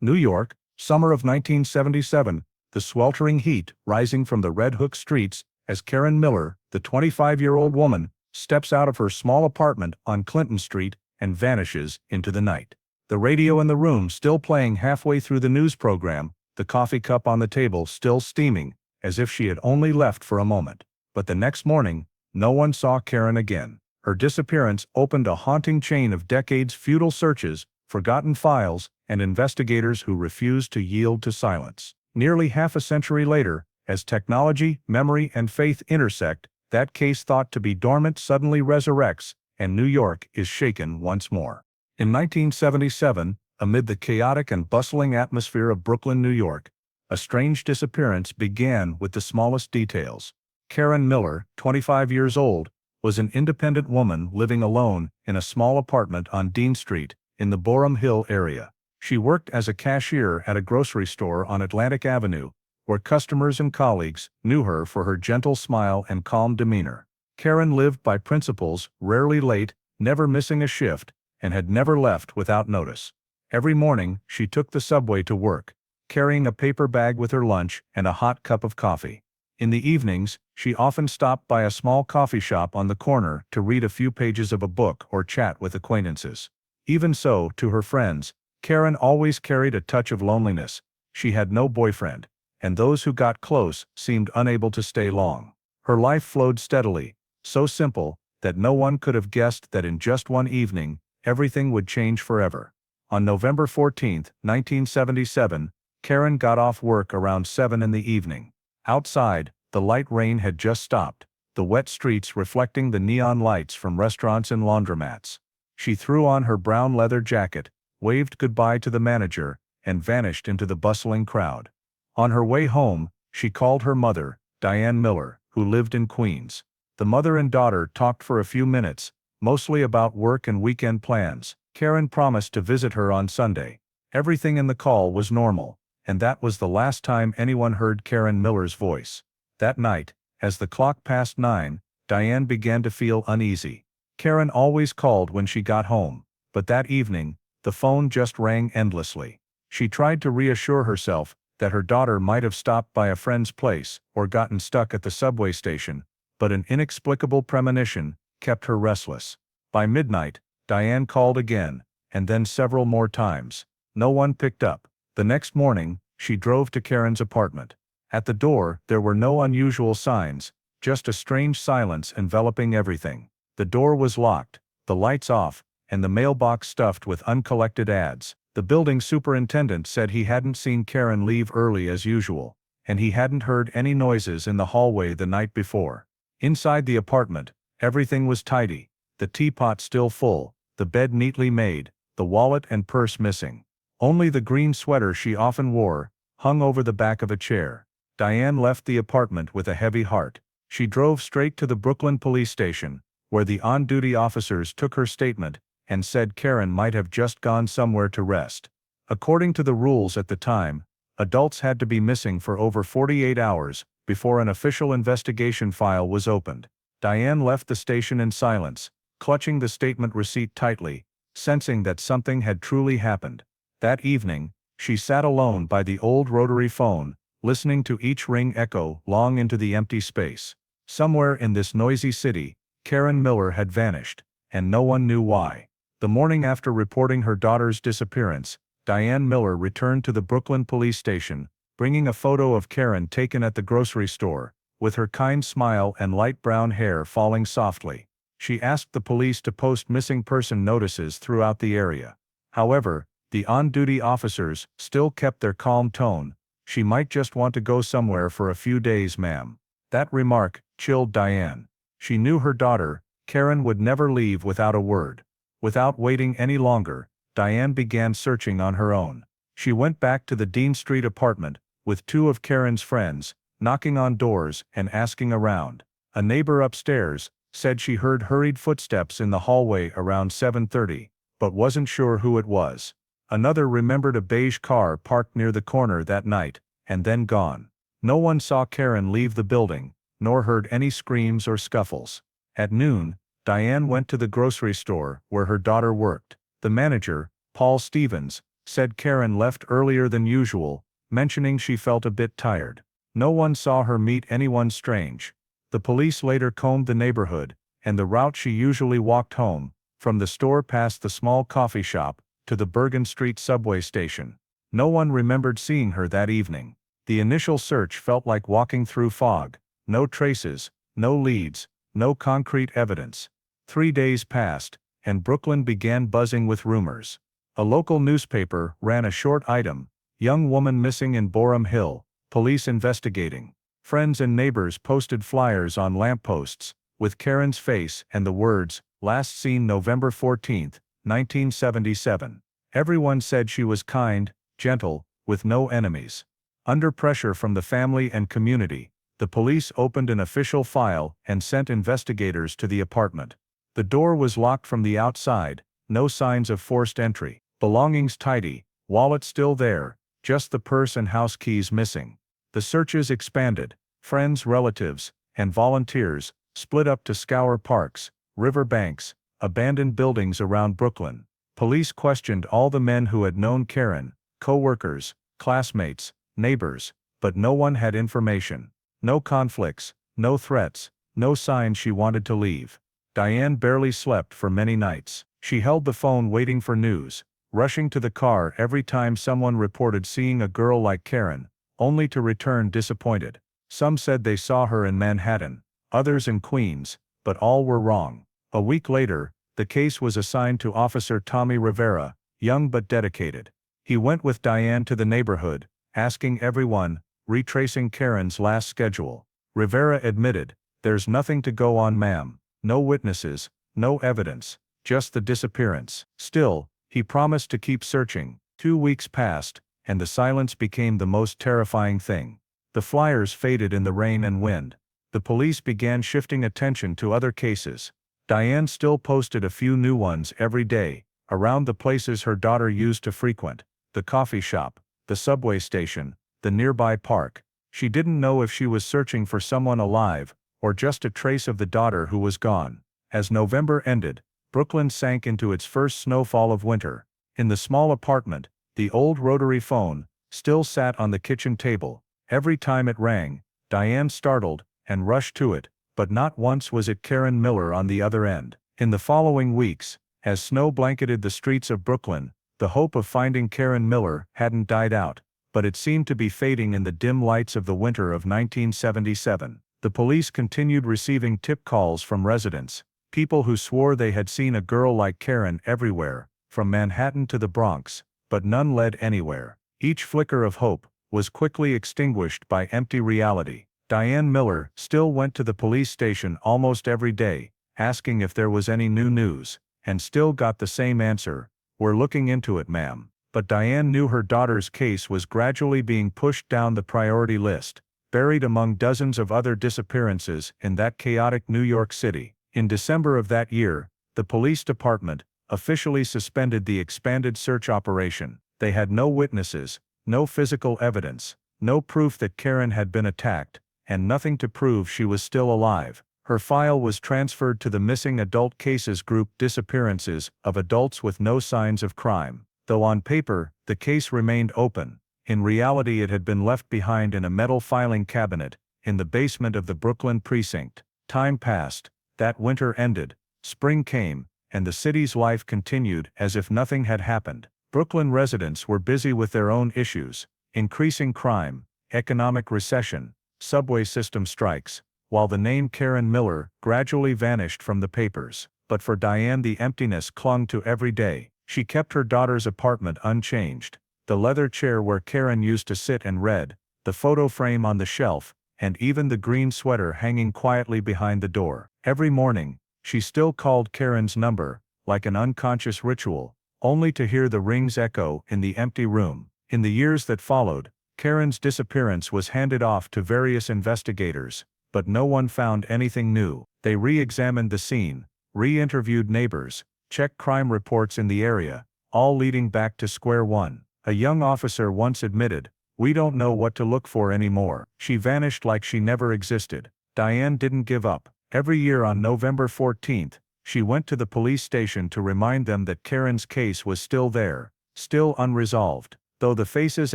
New York, summer of 1977, the sweltering heat rising from the Red Hook streets as Karen Miller, the 25-year-old woman, steps out of her small apartment on Clinton Street and vanishes into the night. The radio in the room still playing halfway through the news program, the coffee cup on the table still steaming, as if she had only left for a moment. But the next morning, no one saw Karen again. Her disappearance opened a haunting chain of decades' futile searches, forgotten files, and investigators who refused to yield to silence. Nearly half a century later, as technology, memory, and faith intersect, that case thought to be dormant suddenly resurrects, and New York is shaken once more. In 1977, amid the chaotic and bustling atmosphere of Brooklyn, New York, a strange disappearance began with the smallest details. Karen Miller, 25 years old, was an independent woman living alone in a small apartment on Dean Street in the Boerum Hill area. She worked as a cashier at a grocery store on Atlantic Avenue, where customers and colleagues knew her for her gentle smile and calm demeanor. Karen lived by principles, rarely late, never missing a shift, and had never left without notice. Every morning, she took the subway to work, carrying a paper bag with her lunch and a hot cup of coffee. In the evenings, she often stopped by a small coffee shop on the corner to read a few pages of a book or chat with acquaintances. Even so, to her friends, Karen always carried a touch of loneliness. She had no boyfriend, and those who got close seemed unable to stay long. Her life flowed steadily, so simple that no one could have guessed that in just one evening, everything would change forever. On November 14, 1977, Karen got off work around 7 in the evening. Outside, the light rain had just stopped, the wet streets reflecting the neon lights from restaurants and laundromats. She threw on her brown leather jacket, waved goodbye to the manager, and vanished into the bustling crowd. On her way home, she called her mother, Diane Miller, who lived in Queens. The mother and daughter talked for a few minutes, mostly about work and weekend plans. Karen promised to visit her on Sunday. Everything in the call was normal, and that was the last time anyone heard Karen Miller's voice. That night, as the clock passed 9, Diane began to feel uneasy. Karen always called when she got home, but that evening, the phone just rang endlessly. She tried to reassure herself that her daughter might have stopped by a friend's place or gotten stuck at the subway station, but an inexplicable premonition kept her restless. By midnight, Diane called again, and then several more times. No one picked up. The next morning, she drove to Karen's apartment. At the door, there were no unusual signs, just a strange silence enveloping everything. The door was locked, the lights off, and the mailbox stuffed with uncollected ads. The building superintendent said he hadn't seen Karen leave early as usual, and he hadn't heard any noises in the hallway the night before. Inside the apartment, everything was tidy, the teapot still full, the bed neatly made, the wallet and purse missing. Only the green sweater she often wore hung over the back of a chair. Diane left the apartment with a heavy heart. She drove straight to the Brooklyn police station, where the on-duty officers took her statement and said Karen might have just gone somewhere to rest. According to the rules at the time, adults had to be missing for over 48 hours before an official investigation file was opened. Diane left the station in silence, clutching the statement receipt tightly, sensing that something had truly happened. That evening, she sat alone by the old rotary phone, listening to each ring echo long into the empty space. Somewhere in this noisy city, Karen Miller had vanished, and no one knew why. The morning after reporting her daughter's disappearance, Diane Miller returned to the Brooklyn police station, bringing a photo of Karen taken at the grocery store, with her kind smile and light brown hair falling softly. She asked the police to post missing person notices throughout the area. However, the on-duty officers still kept their calm tone. "She might just want to go somewhere for a few days, ma'am." That remark chilled Diane. She knew her daughter, Karen, would never leave without a word. Without waiting any longer, Diane began searching on her own. She went back to the Dean Street apartment, with two of Karen's friends, knocking on doors and asking around. A neighbor upstairs said she heard hurried footsteps in the hallway around 7:30, but wasn't sure who it was. Another remembered a beige car parked near the corner that night, and then gone. No one saw Karen leave the building, nor heard any screams or scuffles. At noon, Diane went to the grocery store where her daughter worked. The manager, Paul Stevens, said Karen left earlier than usual, mentioning she felt a bit tired. No one saw her meet anyone strange. The police later combed the neighborhood, and the route she usually walked home, from the store past the small coffee shop, to the Bergen Street subway station. No one remembered seeing her that evening. The initial search felt like walking through fog. No traces, no leads, no concrete evidence. 3 days passed, and Brooklyn began buzzing with rumors. A local newspaper ran a short item: young woman missing in Borum Hill, police investigating. Friends and neighbors posted flyers on lampposts, with Karen's face and the words, "Last seen November 14, 1977. Everyone said she was kind, gentle, with no enemies. Under pressure from the family and community, the police opened an official file and sent investigators to the apartment. The door was locked from the outside, no signs of forced entry. Belongings tidy, wallet still there, just the purse and house keys missing. The searches expanded. Friends, relatives, and volunteers split up to scour parks, river banks, abandoned buildings around Brooklyn. Police questioned all the men who had known Karen, co-workers, classmates, neighbors, but no one had information. No conflicts, no threats, no signs she wanted to leave. Diane barely slept for many nights. She held the phone waiting for news, rushing to the car every time someone reported seeing a girl like Karen, only to return disappointed. Some said they saw her in Manhattan, others in Queens, but all were wrong. A week later, the case was assigned to Officer Tommy Rivera, young but dedicated. He went with Diane to the neighborhood, asking everyone, retracing Karen's last schedule. Rivera admitted, "There's nothing to go on, ma'am. No witnesses, no evidence, just the disappearance." Still, he promised to keep searching. 2 weeks passed, and the silence became the most terrifying thing. The flyers faded in the rain and wind. The police began shifting attention to other cases. Diane still posted a few new ones every day, around the places her daughter used to frequent: the coffee shop, the subway station, the nearby park. She didn't know if she was searching for someone alive, or just a trace of the daughter who was gone. As November ended, Brooklyn sank into its first snowfall of winter. In the small apartment, the old rotary phone still sat on the kitchen table. Every time it rang, Diane startled and rushed to it, but not once was it Karen Miller on the other end. In the following weeks, as snow blanketed the streets of Brooklyn, the hope of finding Karen Miller hadn't died out, but it seemed to be fading in the dim lights of the winter of 1977. The police continued receiving tip calls from residents, people who swore they had seen a girl like Karen everywhere, from Manhattan to the Bronx, but none led anywhere. Each flicker of hope was quickly extinguished by empty reality. Diane Miller still went to the police station almost every day, asking if there was any new news, and still got the same answer: "We're looking into it, ma'am." But Diane knew her daughter's case was gradually being pushed down the priority list, buried among dozens of other disappearances in that chaotic New York City. In December of that year, the police department officially suspended the expanded search operation. They had no witnesses, no physical evidence, no proof that Karen had been attacked, and nothing to prove she was still alive. Her file was transferred to the Missing Adult Cases Group, disappearances of adults with no signs of crime. Though on paper, the case remained open, in reality it had been left behind in a metal filing cabinet, in the basement of the Brooklyn precinct. Time passed, that winter ended, spring came, and the city's life continued as if nothing had happened. Brooklyn residents were busy with their own issues: increasing crime, economic recession, subway system strikes, while the name Karen Miller gradually vanished from the papers. But for Diane, the emptiness clung to every day. She kept her daughter's apartment unchanged: the leather chair where Karen used to sit and read, the photo frame on the shelf, and even the green sweater hanging quietly behind the door. Every morning, she still called Karen's number, like an unconscious ritual, only to hear the rings echo in the empty room. In the years that followed, Karen's disappearance was handed off to various investigators, but no one found anything new. They re-examined the scene, re-interviewed neighbors, checked crime reports in the area, all leading back to square one. A young officer once admitted, "We don't know what to look for anymore. She vanished like she never existed." Diane didn't give up. Every year on November 14th, she went to the police station to remind them that Karen's case was still there, still unresolved. Though the faces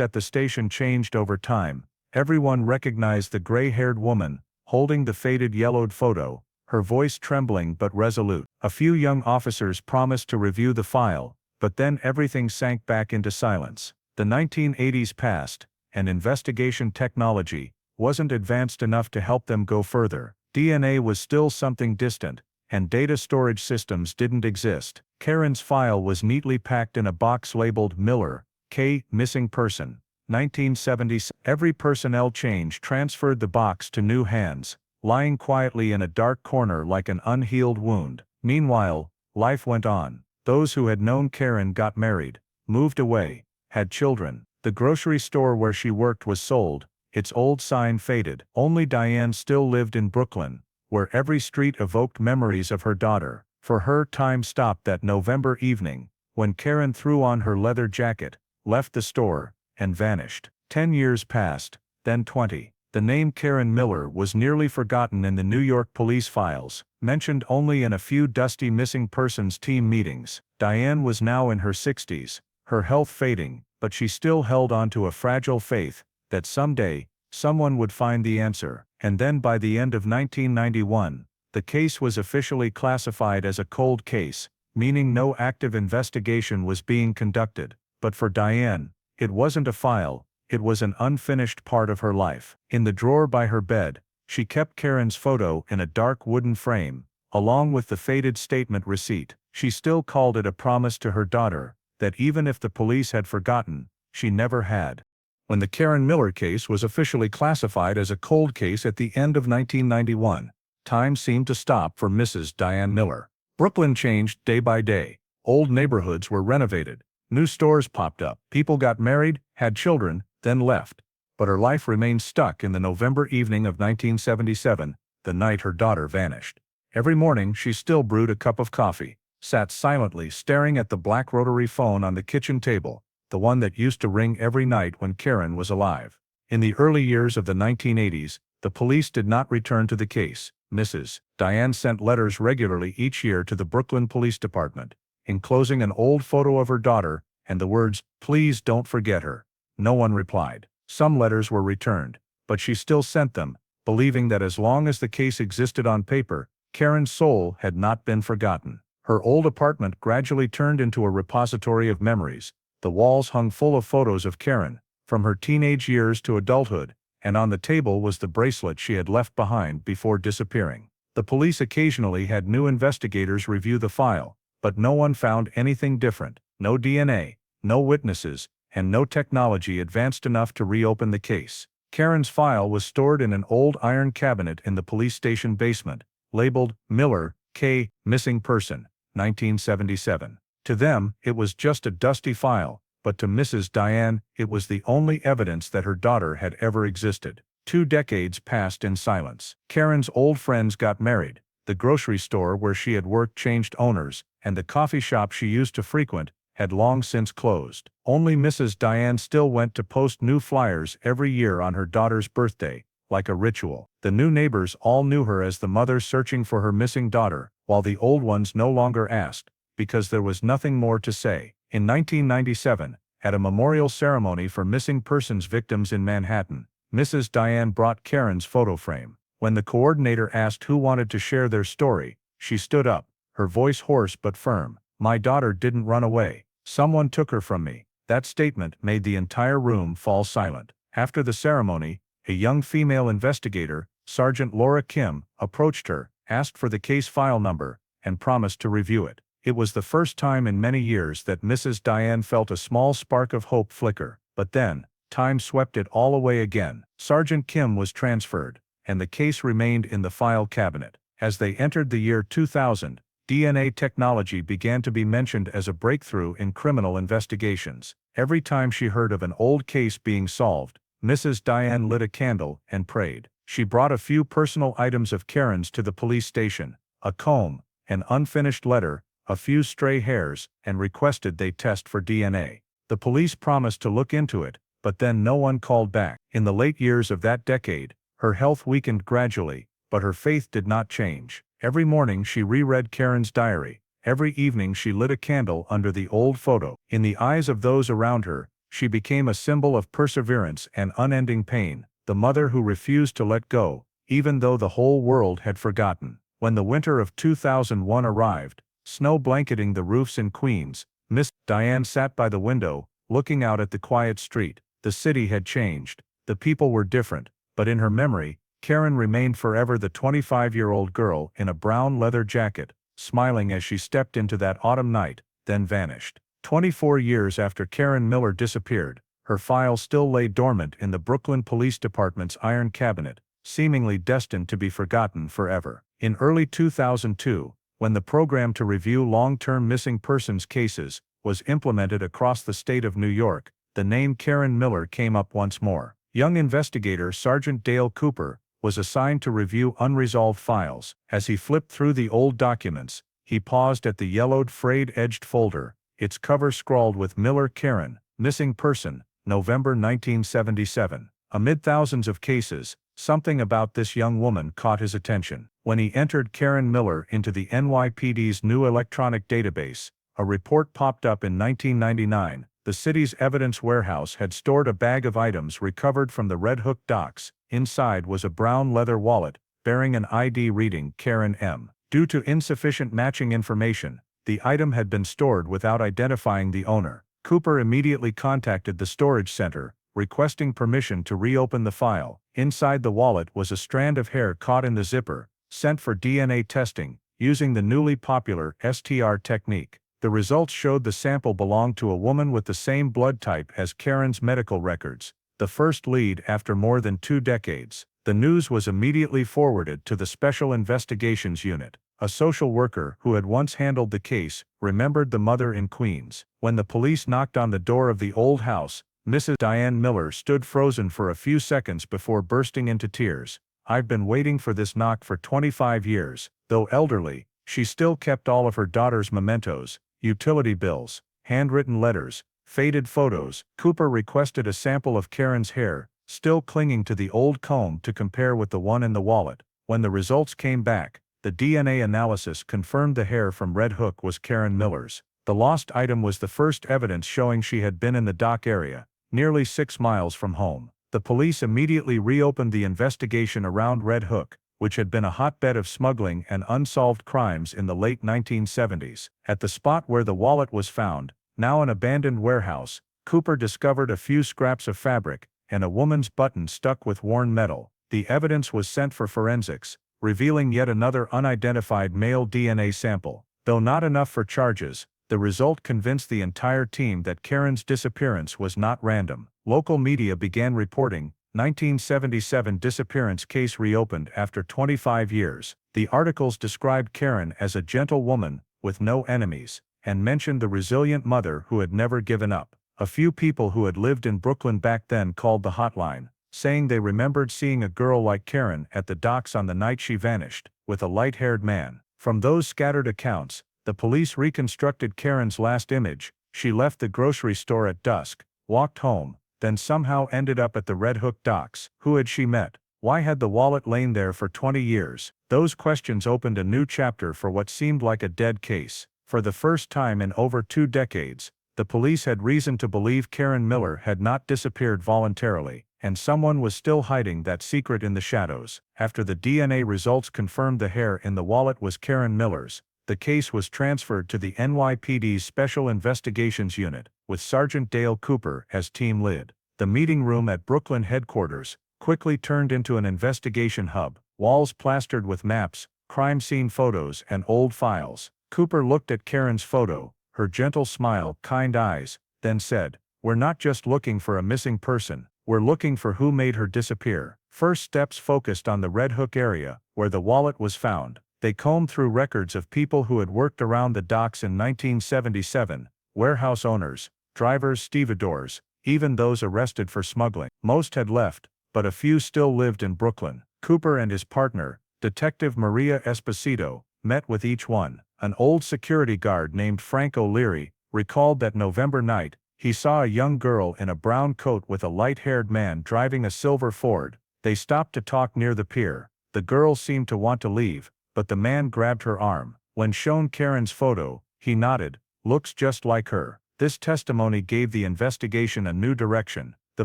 at the station changed over time, everyone recognized the gray-haired woman, holding the faded yellowed photo, her voice trembling but resolute. A few young officers promised to review the file, but then everything sank back into silence. The 1980s passed, and investigation technology wasn't advanced enough to help them go further. DNA was still something distant, and data storage systems didn't exist. Karen's file was neatly packed in a box labeled Miller, K. Missing Person, 1970. Every personnel change transferred the box to new hands, lying quietly in a dark corner like an unhealed wound. Meanwhile, life went on. Those who had known Karen got married, moved away, had children. The grocery store where she worked was sold, its old sign faded. Only Diane still lived in Brooklyn, where every street evoked memories of her daughter. For her, time stopped that November evening, when Karen threw on her leather jacket, left the store, and vanished. 10 years passed, then 20. The name Karen Miller was nearly forgotten in the New York police files, mentioned only in a few dusty missing persons team meetings. Diane was now in her 60s, her health fading, but she still held on to a fragile faith that someday, someone would find the answer. And then by the end of 1991, the case was officially classified as a cold case, meaning no active investigation was being conducted. But for Diane, it wasn't a file, it was an unfinished part of her life. In the drawer by her bed, she kept Karen's photo in a dark wooden frame, along with the faded statement receipt. She still called it a promise to her daughter, that even if the police had forgotten, she never had. When the Karen Miller case was officially classified as a cold case at the end of 1991, time seemed to stop for Mrs. Diane Miller. Brooklyn changed day by day. Old neighborhoods were renovated. New stores popped up. People got married, had children, then left. But her life remained stuck in the November evening of 1977, the night her daughter vanished. Every morning she still brewed a cup of coffee, sat silently staring at the black rotary phone on the kitchen table, the one that used to ring every night when Karen was alive. In the early years of the 1980s, the police did not return to the case. Mrs. Diane sent letters regularly each year to the Brooklyn Police Department, enclosing an old photo of her daughter and the words, "Please don't forget her." No one replied. Some letters were returned, but she still sent them, believing that as long as the case existed on paper, Karen's soul had not been forgotten. Her old apartment gradually turned into a repository of memories. The walls hung full of photos of Karen, from her teenage years to adulthood, and on the table was the bracelet she had left behind before disappearing. The police occasionally had new investigators review the file, but no one found anything different. No DNA, no witnesses, and no technology advanced enough to reopen the case. Karen's file was stored in an old iron cabinet in the police station basement, labeled Miller, K. Missing Person, 1977. To them, it was just a dusty file, but to Mrs. Diane, it was the only evidence that her daughter had ever existed. 2 decades passed in silence. Karen's old friends got married, the grocery store where she had worked changed owners, and the coffee shop she used to frequent had long since closed. Only Mrs. Diane still went to post new flyers every year on her daughter's birthday, like a ritual. The new neighbors all knew her as the mother searching for her missing daughter, while the old ones no longer asked, because there was nothing more to say. In 1997, at a memorial ceremony for missing persons victims in Manhattan, Mrs. Diane brought Karen's photo frame. When the coordinator asked who wanted to share their story, she stood up, her voice hoarse but firm. "My daughter didn't run away. Someone took her from me." That statement made the entire room fall silent. After the ceremony, a young female investigator, Sergeant Laura Kim, approached her, asked for the case file number, and promised to review it. It was the first time in many years that Mrs. Diane felt a small spark of hope flicker, but then, time swept it all away again. Sergeant Kim was transferred, and the case remained in the file cabinet. As they entered the year 2000, DNA technology began to be mentioned as a breakthrough in criminal investigations. Every time she heard of an old case being solved, Mrs. Diane lit a candle and prayed. She brought a few personal items of Karen's to the police station, a comb, an unfinished letter, a few stray hairs, and requested they test for DNA. The police promised to look into it, but then no one called back. In the late years of that decade, her health weakened gradually, but her faith did not change. Every morning she reread Karen's diary, Every evening she lit a candle under the old photo. In the eyes of those around her, she became a symbol of perseverance and unending pain, the mother who refused to let go, even though the whole world had forgotten. When the winter of 2001 arrived, snow blanketing the roofs in Queens, Miss Diane sat by the window, looking out at the quiet street. The city had changed. The people were different, but in her memory, Karen remained forever the 25-year-old girl in a brown leather jacket, smiling as she stepped into that autumn night, then vanished. 24 years after Karen Miller disappeared, her file still lay dormant in the Brooklyn Police Department's iron cabinet, seemingly destined to be forgotten forever. In early 2002, when the program to review long-term missing persons cases was implemented across the state of New York, the name Karen Miller came up once more. Young investigator Sergeant Dale Cooper was assigned to review unresolved files. As he flipped through the old documents, he paused at the yellowed frayed-edged folder, its cover scrawled with Miller Karen, missing person, November 1977. Amid thousands of cases, something about this young woman caught his attention. When he entered Karen Miller into the NYPD's new electronic database, a report popped up in 1999. The city's evidence warehouse had stored a bag of items recovered from the Red Hook docks. Inside was a brown leather wallet, bearing an ID reading Karen M. Due to insufficient matching information, the item had been stored without identifying the owner. Cooper immediately contacted the storage center, requesting permission to reopen the file. Inside the wallet was a strand of hair caught in the zipper, sent for DNA testing, using the newly popular STR technique. The results showed the sample belonged to a woman with the same blood type as Karen's medical records, the first lead after more than 2 decades. The news was immediately forwarded to the Special Investigations Unit. A social worker who had once handled the case remembered the mother in Queens. When the police knocked on the door of the old house, Mrs. Diane Miller stood frozen for a few seconds before bursting into tears. "I've been waiting for this knock for 25 years. Though elderly, she still kept all of her daughter's mementos, utility bills, handwritten letters, faded photos." Cooper requested a sample of Karen's hair, still clinging to the old comb, to compare with the one in the wallet. When the results came back, the DNA analysis confirmed the hair from Red Hook was Karen Miller's. The lost item was the first evidence showing she had been in the dock area, nearly 6 miles from home. The police immediately reopened the investigation around Red Hook, which had been a hotbed of smuggling and unsolved crimes in the late 1970s. At the spot where the wallet was found, now an abandoned warehouse, Cooper discovered a few scraps of fabric and a woman's button stuck with worn metal. The evidence was sent for forensics, revealing yet another unidentified male DNA sample. Though not enough for charges, the result convinced the entire team that Karen's disappearance was not random. Local media began reporting, 1977 disappearance case reopened after 25 years. The articles described Karen as a gentle woman, with no enemies, and mentioned the resilient mother who had never given up. A few people who had lived in Brooklyn back then called the hotline, saying they remembered seeing a girl like Karen at the docks on the night she vanished, with a light-haired man. From those scattered accounts, the police reconstructed Karen's last image. She left the grocery store at dusk, walked home, then somehow ended up at the Red Hook docks. Who had she met? Why had the wallet lain there for 20 years? Those questions opened a new chapter for what seemed like a dead case. For the first time in over 2 decades, the police had reason to believe Karen Miller had not disappeared voluntarily, and someone was still hiding that secret in the shadows. After the DNA results confirmed the hair in the wallet was Karen Miller's, the case was transferred to the NYPD's Special Investigations Unit, with Sergeant Dale Cooper as team lead. The meeting room at Brooklyn headquarters quickly turned into an investigation hub, walls plastered with maps, crime scene photos, and old files. Cooper looked at Karen's photo, her gentle smile, kind eyes, then said, "We're not just looking for a missing person, we're looking for who made her disappear." First steps focused on the Red Hook area, where the wallet was found. They combed through records of people who had worked around the docks in 1977, warehouse owners, drivers, stevedores, even those arrested for smuggling. Most had left, but a few still lived in Brooklyn. Cooper and his partner, Detective Maria Esposito, met with each one. An old security guard named Frank O'Leary recalled that November night, he saw a young girl in a brown coat with a light-haired man driving a silver Ford. They stopped to talk near the pier. The girl seemed to want to leave, but the man grabbed her arm. When shown Karen's photo, he nodded, "Looks just like her." This testimony gave the investigation a new direction. The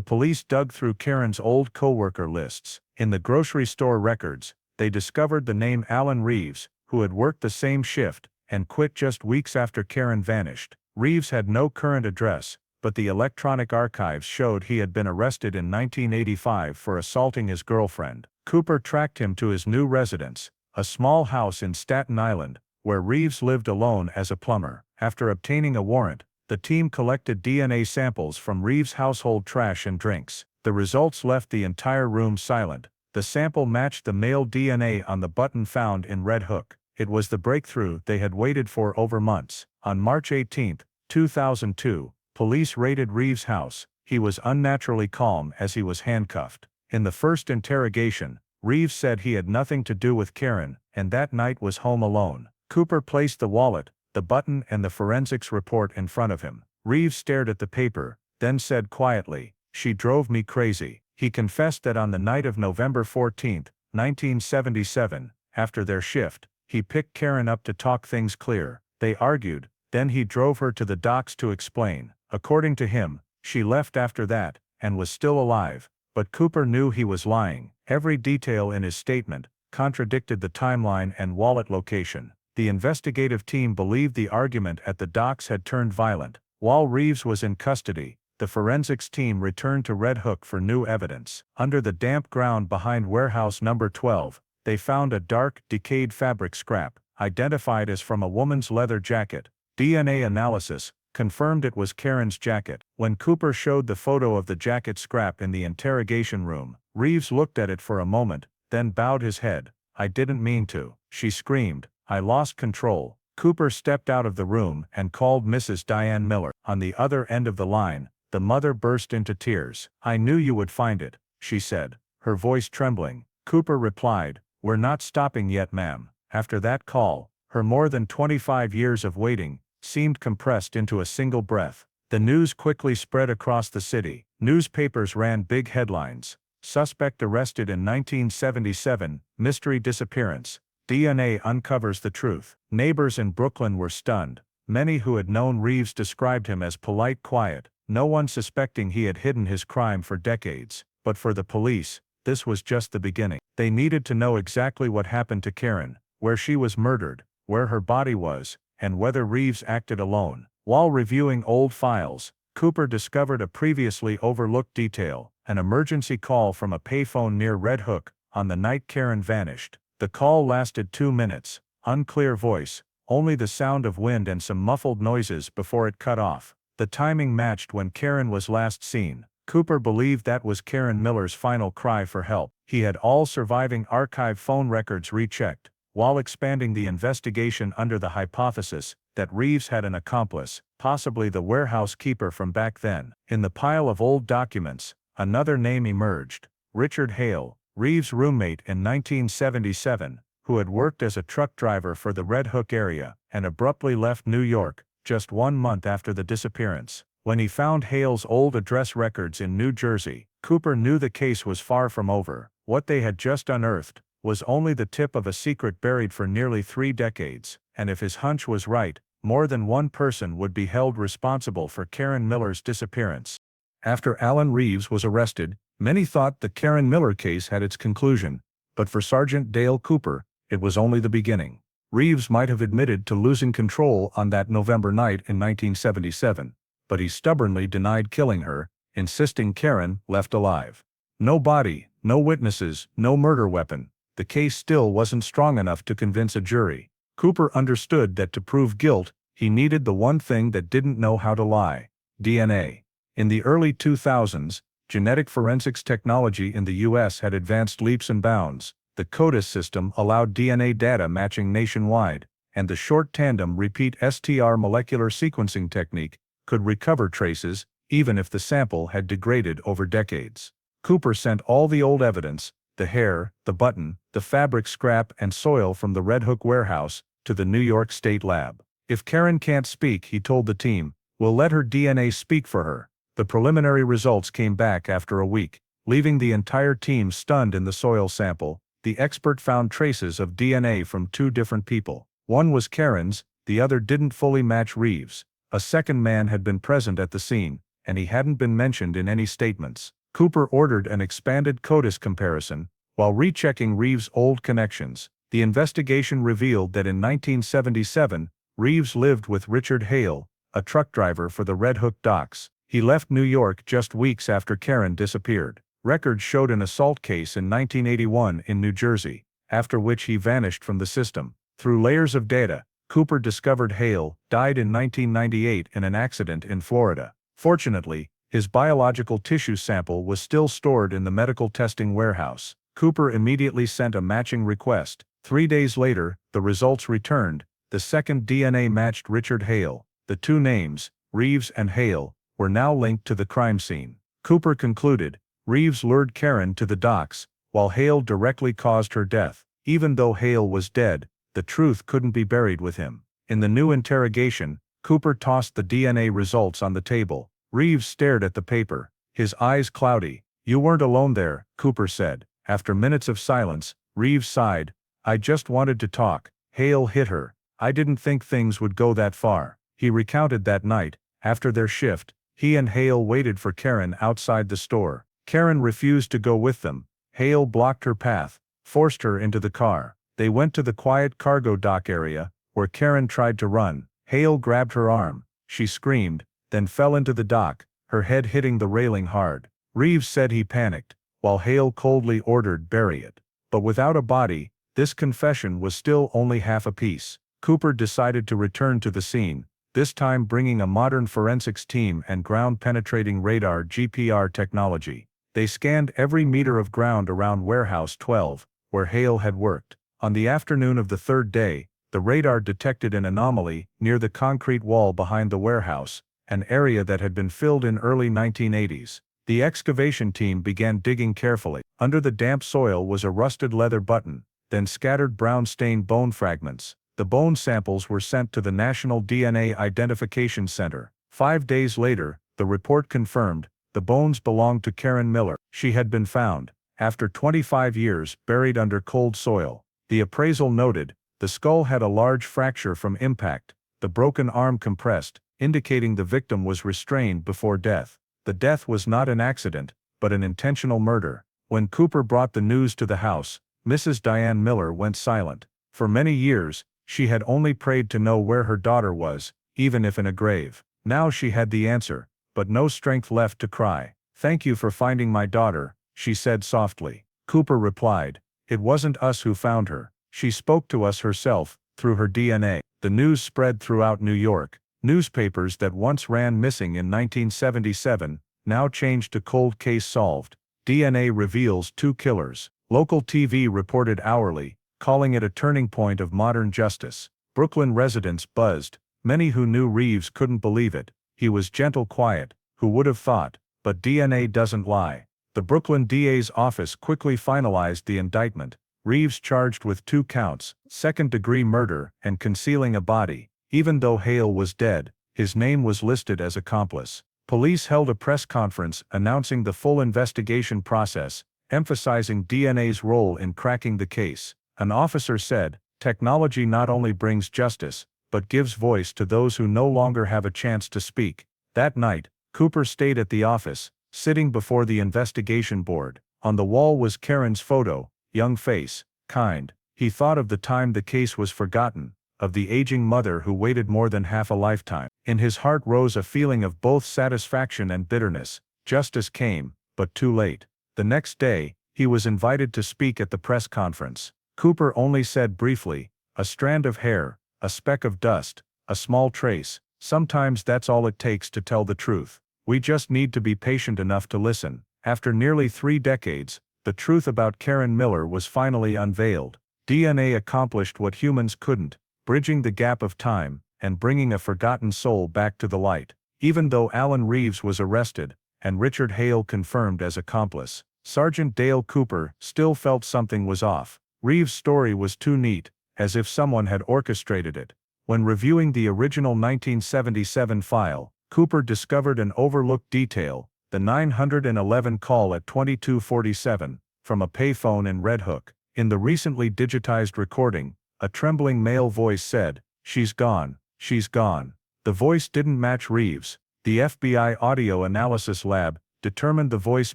police dug through Karen's old coworker lists. In the grocery store records, they discovered the name Alan Reeves, who had worked the same shift and quit just weeks after Karen vanished. Reeves had no current address, but the electronic archives showed he had been arrested in 1985 for assaulting his girlfriend. Cooper tracked him to his new residence, a small house in Staten Island, where Reeves lived alone as a plumber. After obtaining a warrant, the team collected DNA samples from Reeves' household trash and drinks. The results left the entire room silent. The sample matched the male DNA on the button found in Red Hook. It was the breakthrough they had waited for over months. On March 18, 2002, police raided Reeves' house. He was unnaturally calm as he was handcuffed. In the first interrogation, Reeves said he had nothing to do with Karen, and that night was home alone. Cooper placed the wallet, the button and the forensics report in front of him. Reeves stared at the paper, then said quietly, "She drove me crazy." He confessed that on the night of November 14, 1977, after their shift, he picked Karen up to talk things clear. They argued, then he drove her to the docks to explain. According to him, she left after that, and was still alive, but Cooper knew he was lying. Every detail in his statement contradicted the timeline and wallet location. The investigative team believed the argument at the docks had turned violent. While Reeves was in custody, the forensics team returned to Red Hook for new evidence. Under the damp ground behind warehouse number 12, they found a dark, decayed fabric scrap, identified as from a woman's leather jacket. DNA analysis confirmed it was Karen's jacket. When Cooper showed the photo of the jacket scrap in the interrogation room, Reeves looked at it for a moment, then bowed his head. "I didn't mean to," she screamed. "I lost control." Cooper stepped out of the room and called Mrs. Diane Miller. On the other end of the line, the mother burst into tears. "I knew you would find it," she said, her voice trembling. Cooper replied, "We're not stopping yet, ma'am." After that call, her more than 25 years of waiting seemed compressed into a single breath. The news quickly spread across the city. Newspapers ran big headlines. "Suspect arrested in 1977, mystery disappearance. DNA uncovers the truth." Neighbors in Brooklyn were stunned. Many who had known Reeves described him as polite, quiet, no one suspecting he had hidden his crime for decades. But for the police, this was just the beginning. They needed to know exactly what happened to Karen, where she was murdered, where her body was, and whether Reeves acted alone. While reviewing old files, Cooper discovered a previously overlooked detail: an emergency call from a payphone near Red Hook on the night Karen vanished. The call lasted 2 minutes, unclear voice, only the sound of wind and some muffled noises before it cut off. The timing matched when Karen was last seen. Cooper believed that was Karen Miller's final cry for help. He had all surviving archive phone records rechecked, while expanding the investigation under the hypothesis that Reeves had an accomplice, possibly the warehouse keeper from back then. In the pile of old documents, another name emerged: Richard Hale, Reeves' roommate in 1977, who had worked as a truck driver for the Red Hook area, and abruptly left New York just 1 month after the disappearance. When he found Hale's old address records in New Jersey, Cooper knew the case was far from over. What they had just unearthed was only the tip of a secret buried for nearly 3 decades, and if his hunch was right, more than one person would be held responsible for Karen Miller's disappearance. After Alan Reeves was arrested, many thought the Karen Miller case had its conclusion, but for Sergeant Dale Cooper, it was only the beginning. Reeves might have admitted to losing control on that November night in 1977, but he stubbornly denied killing her, insisting Karen left alive. No body, no witnesses, no murder weapon. The case still wasn't strong enough to convince a jury. Cooper understood that to prove guilt, he needed the one thing that didn't know how to lie: DNA. In the early 2000s, genetic forensics technology in the U.S. had advanced leaps and bounds. The CODIS system allowed DNA data matching nationwide, and the short tandem repeat STR molecular sequencing technique could recover traces, even if the sample had degraded over decades. Cooper sent all the old evidence, the hair, the button, the fabric scrap and soil from the Red Hook warehouse, to the New York State lab. "If Karen can't speak," he told the team, "we'll let her DNA speak for her." The preliminary results came back after a week, leaving the entire team stunned. In the soil sample, the expert found traces of DNA from 2 different people. One was Karen's, the other didn't fully match Reeves'. A second man had been present at the scene, and he hadn't been mentioned in any statements. Cooper ordered an expanded CODIS comparison. While rechecking Reeves' old connections, the investigation revealed that in 1977, Reeves lived with Richard Hale, a truck driver for the Red Hook docks. He left New York just weeks after Karen disappeared. Records showed an assault case in 1981 in New Jersey, after which he vanished from the system. Through layers of data, Cooper discovered Hale died in 1998 in an accident in Florida. Fortunately, his biological tissue sample was still stored in the medical testing warehouse. Cooper immediately sent a matching request. 3 days later, the results returned. The second DNA matched Richard Hale. The two names, Reeves and Hale, were now linked to the crime scene. Cooper concluded, Reeves lured Karen to the docks, while Hale directly caused her death. Even though Hale was dead, the truth couldn't be buried with him. In the new interrogation, Cooper tossed the DNA results on the table. Reeves stared at the paper, his eyes cloudy. You weren't alone there, Cooper said. After minutes of silence, Reeves sighed. I just wanted to talk. Hale hit her. I didn't think things would go that far. He recounted that night, after their shift, he and Hale waited for Karen outside the store. Karen refused to go with them. Hale blocked her path, forced her into the car. They went to the quiet cargo dock area, where Karen tried to run. Hale grabbed her arm. She screamed, then fell into the dock, her head hitting the railing hard. Reeves said he panicked, while Hale coldly ordered bury it. But without a body, this confession was still only half a piece. Cooper decided to return to the scene, this time bringing a modern forensics team and ground-penetrating radar (GPR) technology. They scanned every meter of ground around Warehouse 12, where Hale had worked. On the afternoon of the third day, the radar detected an anomaly near the concrete wall behind the warehouse, an area that had been filled in early 1980s. The excavation team began digging carefully. Under the damp soil was a rusted leather button, then scattered brown-stained bone fragments. The bone samples were sent to the National DNA Identification Center. 5 days later, the report confirmed, the bones belonged to Karen Miller. She had been found, after 25 years, buried under cold soil. The appraisal noted, the skull had a large fracture from impact, the broken arm compressed, indicating the victim was restrained before death. The death was not an accident, but an intentional murder. When Cooper brought the news to the house, Mrs. Diane Miller went silent. For many years, she had only prayed to know where her daughter was, even if in a grave. Now she had the answer, but no strength left to cry. Thank you for finding my daughter, she said softly. Cooper replied, it wasn't us who found her. She spoke to us herself, through her DNA. The news spread throughout New York. Newspapers that once ran missing in 1977, now changed to cold case solved. DNA reveals 2 killers. Local TV reported hourly, calling it a turning point of modern justice. Brooklyn residents buzzed. Many who knew Reeves couldn't believe it. He was gentle, quiet. Who would have thought? But DNA doesn't lie. The Brooklyn DA's office quickly finalized the indictment. Reeves charged with 2 counts, second-degree murder and concealing a body. Even though Hale was dead, his name was listed as accomplice. Police held a press conference announcing the full investigation process, emphasizing DNA's role in cracking the case. An officer said, technology not only brings justice, but gives voice to those who no longer have a chance to speak. That night, Cooper stayed at the office, sitting before the investigation board. On the wall was Karen's photo, young face, kind. He thought of the time the case was forgotten, of the aging mother who waited more than half a lifetime. In his heart rose a feeling of both satisfaction and bitterness. Justice came, but too late. The next day, he was invited to speak at the press conference. Cooper only said briefly, a strand of hair, a speck of dust, a small trace. Sometimes that's all it takes to tell the truth. We just need to be patient enough to listen. After nearly 3 decades, the truth about Karen Miller was finally unveiled. DNA accomplished what humans couldn't, bridging the gap of time and bringing a forgotten soul back to the light. Even though Alan Reeves was arrested and Richard Hale confirmed as accomplice, Sergeant Dale Cooper still felt something was off. Reeves' story was too neat, as if someone had orchestrated it. When reviewing the original 1977 file, Cooper discovered an overlooked detail, the 911 call at 2247, from a payphone in Red Hook. In the recently digitized recording, A trembling male voice said, "She's gone, she's gone." The voice didn't match Reeves. The FBI Audio Analysis Lab determined the voice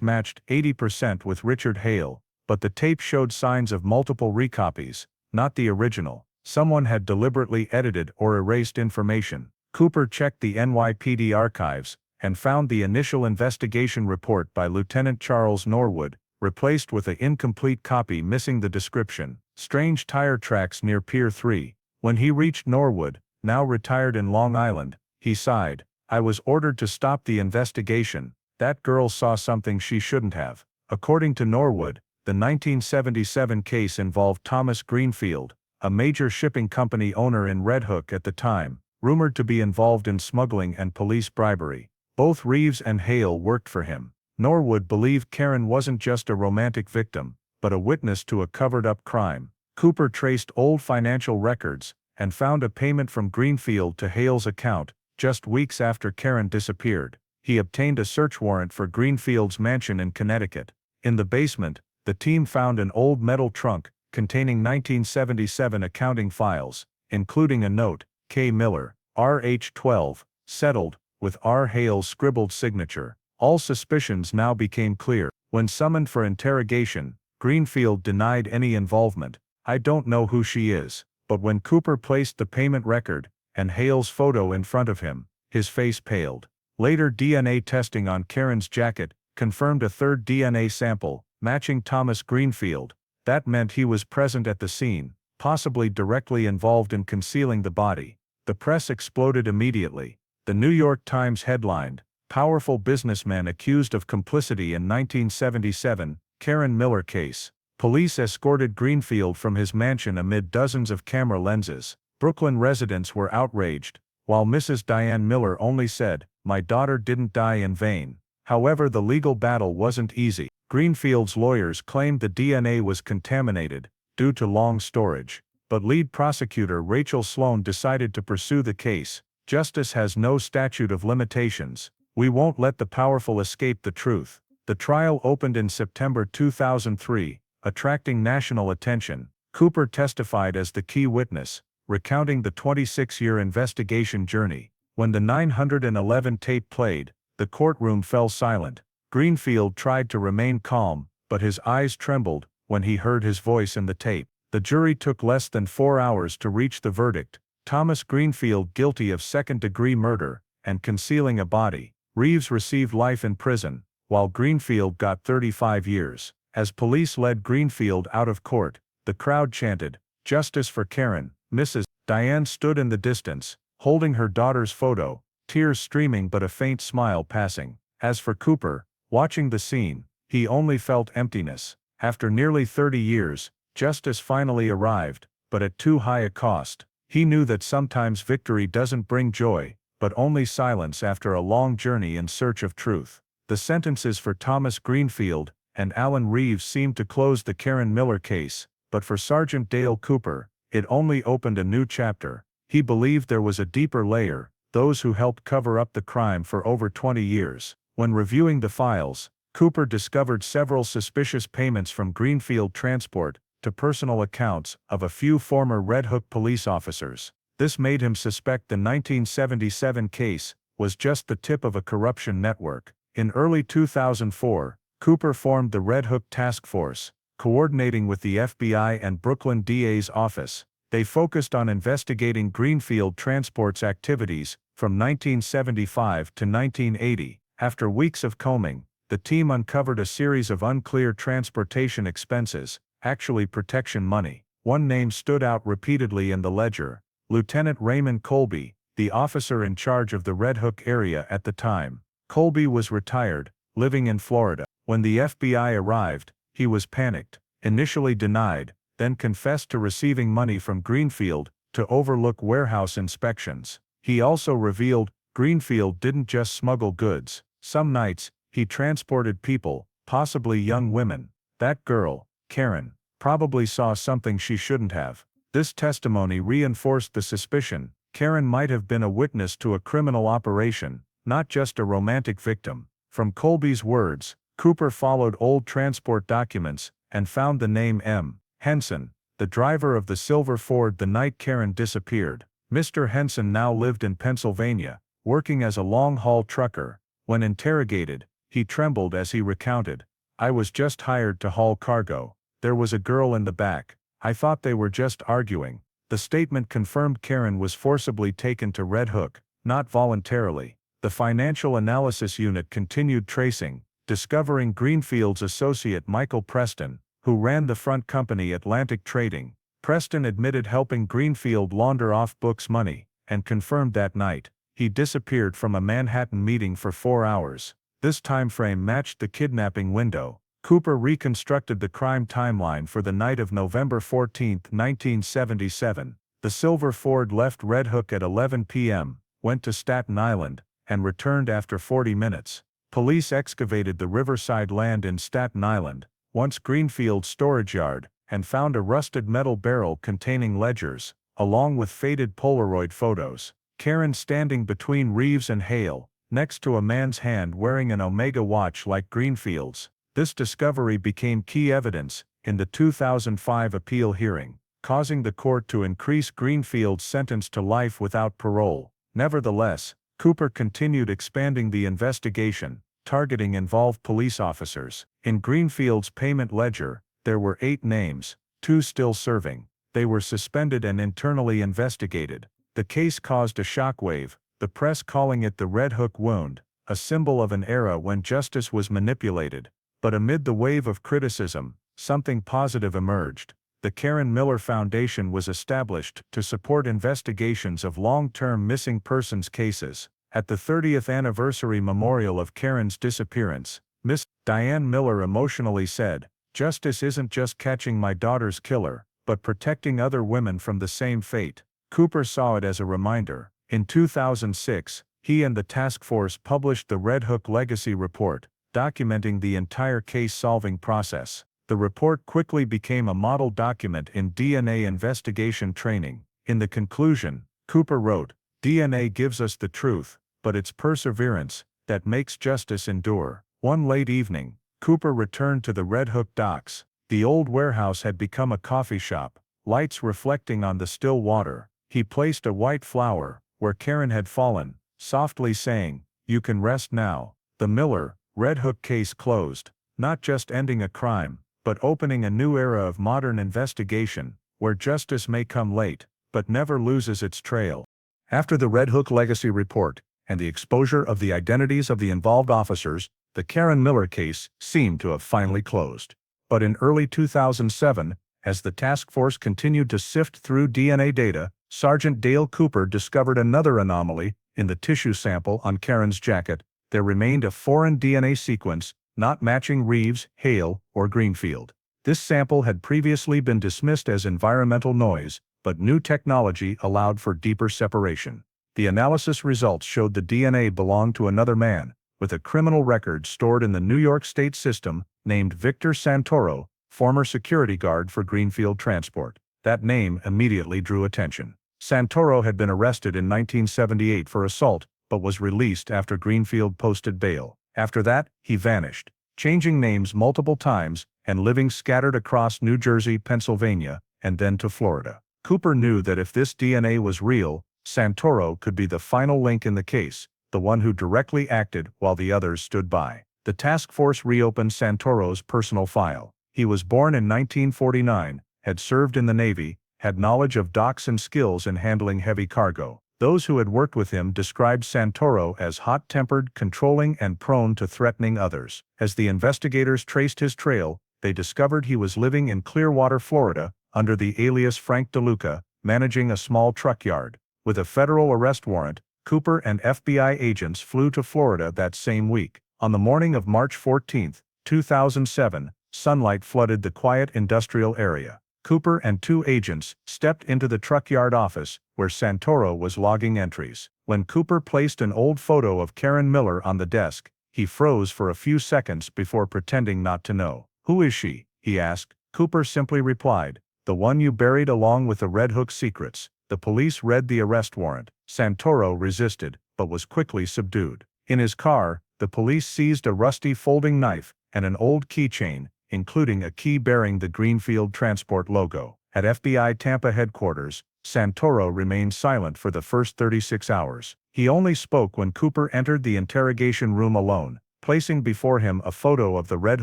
matched 80% with Richard Hale, but the tape showed signs of multiple recopies, not the original. Someone had deliberately edited or erased information. Cooper checked the NYPD archives and found the initial investigation report by Lieutenant Charles Norwood, replaced with an incomplete copy missing the description, "Strange tire tracks near Pier 3. When he reached Norwood, now retired in Long Island, he sighed, "I was ordered to stop the investigation. That girl saw something she shouldn't have." According to Norwood, the 1977 case involved Thomas Greenfield, a major shipping company owner in Red Hook at the time, rumored to be involved in smuggling and police bribery. Both Reeves and Hale worked for him. Norwood believed Karen wasn't just a romantic victim, but a witness to a covered-up crime. Cooper traced old financial records and found a payment from Greenfield to Hale's account just weeks after Karen disappeared. He obtained a search warrant for Greenfield's mansion in Connecticut. In the basement, the team found an old metal trunk containing 1977 accounting files, including a note, K. Miller, RH-12, settled, with R. Hale's scribbled signature. All suspicions now became clear. When summoned for interrogation, Greenfield denied any involvement. "I don't know who she is." But when Cooper placed the payment record and Hale's photo in front of him, his face paled. Later DNA testing on Karen's jacket confirmed a third DNA sample, matching Thomas Greenfield. That meant he was present at the scene, possibly directly involved in concealing the body. The press exploded immediately. The New York Times headlined, "Powerful Businessman Accused of Complicity in 1977, Karen Miller Case." Police escorted Greenfield from his mansion amid dozens of camera lenses. Brooklyn residents were outraged, while Mrs. Diane Miller only said, "My daughter didn't die in vain." However, the legal battle wasn't easy. Greenfield's lawyers claimed the DNA was contaminated due to long storage. But lead prosecutor Rachel Sloan decided to pursue the case. "Justice has no statute of limitations. We won't let the powerful escape the truth." The trial opened in September 2003, attracting national attention. Cooper testified as the key witness, recounting the 26-year investigation journey. When the 911 tape played, the courtroom fell silent. Greenfield tried to remain calm, but his eyes trembled when he heard his voice in the tape. The jury took less than 4 hours to reach the verdict. Thomas Greenfield guilty of second-degree murder and concealing a body. Reeves received life in prison, while Greenfield got 35 years. As police led Greenfield out of court, the crowd chanted, "Justice for Karen." Mrs. Diane stood in the distance, holding her daughter's photo, tears streaming but a faint smile passing. As for Cooper, watching the scene, he only felt emptiness. After nearly 30 years, justice finally arrived, but at too high a cost. He knew that sometimes victory doesn't bring joy, but only silence after a long journey in search of truth. The sentences for Thomas Greenfield and Alan Reeves seemed to close the Karen Miller case, but for Sergeant Dale Cooper, it only opened a new chapter. He believed there was a deeper layer, those who helped cover up the crime for over 20 years. When reviewing the files, Cooper discovered several suspicious payments from Greenfield Transport to personal accounts of a few former Red Hook police officers. This made him suspect the 1977 case was just the tip of a corruption network. In early 2004, Cooper formed the Red Hook Task Force, coordinating with the FBI and Brooklyn DA's office. They focused on investigating Greenfield Transport's activities from 1975 to 1980. After weeks of combing, the team uncovered a series of unclear transportation expenses, actually protection money. One name stood out repeatedly in the ledger: Lieutenant Raymond Colby, the officer in charge of the Red Hook area at the time. Colby was retired, living in Florida. When the FBI arrived, he was panicked, initially denied, then confessed to receiving money from Greenfield to overlook warehouse inspections. He also revealed Greenfield didn't just smuggle goods. Some nights, he transported people, possibly young women. That girl, Karen, probably saw something she shouldn't have. This testimony reinforced the suspicion Karen might have been a witness to a criminal operation, not just a romantic victim. From Colby's words, Cooper followed old transport documents and found the name M. Henson, the driver of the silver Ford the night Karen disappeared. Mr. Henson now lived in Pennsylvania, working as a long-haul trucker. When interrogated, he trembled as he recounted, "I was just hired to haul cargo. There was a girl in the back. I thought they were just arguing." The statement confirmed Karen was forcibly taken to Red Hook, not voluntarily. The Financial Analysis Unit continued tracing, discovering Greenfield's associate Michael Preston, who ran the front company Atlantic Trading. Preston admitted helping Greenfield launder off-books money, and confirmed that night, he disappeared from a Manhattan meeting for 4 hours. This time frame matched the kidnapping window. Cooper reconstructed the crime timeline for the night of November 14, 1977. The silver Ford left Red Hook at 11 p.m., went to Staten Island, and returned after 40 minutes. Police excavated the riverside land in Staten Island, once Greenfield's storage yard, and found a rusted metal barrel containing ledgers, along with faded Polaroid photos. Karen standing between Reeves and Hale, next to a man's hand wearing an Omega watch like Greenfield's. This discovery became key evidence in the 2005 appeal hearing, causing the court to increase Greenfield's sentence to life without parole. Nevertheless, Cooper continued expanding the investigation, targeting involved police officers. In Greenfield's payment ledger, there were 8 names, 2 still serving. They were suspended and internally investigated. The case caused a shockwave, the press calling it the Red Hook wound, a symbol of an era when justice was manipulated. But amid the wave of criticism, something positive emerged. The Karen Miller Foundation was established to support investigations of long-term missing persons cases. At the 30th anniversary memorial of Karen's disappearance, Miss Diane Miller emotionally said, "Justice isn't just catching my daughter's killer, but protecting other women from the same fate." Cooper saw it as a reminder. In 2006, he and the task force published the Red Hook Legacy Report, documenting the entire case-solving process. The report quickly became a model document in DNA investigation training. In the conclusion, Cooper wrote, "DNA gives us the truth, but it's perseverance that makes justice endure." One late evening, Cooper returned to the Red Hook docks. The old warehouse had become a coffee shop, lights reflecting on the still water. He placed a white flower where Karen had fallen, softly saying, "You can rest now." The Miller, Red Hook case closed, not just ending a crime, but opening a new era of modern investigation, where justice may come late, but never loses its trail. After the Red Hook Legacy Report, and the exposure of the identities of the involved officers, the Karen Miller case seemed to have finally closed. But in early 2007, as the task force continued to sift through DNA data, Sergeant Dale Cooper discovered another anomaly. In the tissue sample on Karen's jacket, there remained a foreign DNA sequence, not matching Reeves, Hale, or Greenfield. This sample had previously been dismissed as environmental noise, but new technology allowed for deeper separation. The analysis results showed the DNA belonged to another man, with a criminal record stored in the New York State system, named Victor Santoro, former security guard for Greenfield Transport. That name immediately drew attention. Santoro had been arrested in 1978 for assault, but was released after Greenfield posted bail. After that, he vanished, changing names multiple times and living scattered across New Jersey, Pennsylvania, and then to Florida. Cooper knew that if this DNA was real, Santoro could be the final link in the case, the one who directly acted while the others stood by. The task force reopened Santoro's personal file. He was born in 1949, had served in the Navy, had knowledge of docks and skills in handling heavy cargo. Those who had worked with him described Santoro as hot-tempered, controlling, and prone to threatening others. As the investigators traced his trail, they discovered he was living in Clearwater, Florida, under the alias Frank DeLuca, managing a small truck yard. With a federal arrest warrant, Cooper and FBI agents flew to Florida that same week. On the morning of March 14, 2007, sunlight flooded the quiet industrial area. Cooper and 2 agents stepped into the truck yard office, where Santoro was logging entries. When Cooper placed an old photo of Karen Miller on the desk, he froze for a few seconds before pretending not to know. "Who is she?" he asked. Cooper simply replied, "The one you buried along with the Red Hook secrets." The police read the arrest warrant. Santoro resisted, but was quickly subdued. In his car, the police seized a rusty folding knife and an old keychain, including a key bearing the Greenfield Transport logo. At FBI Tampa headquarters, Santoro remained silent for the first 36 hours. He only spoke when Cooper entered the interrogation room alone, placing before him a photo of the Red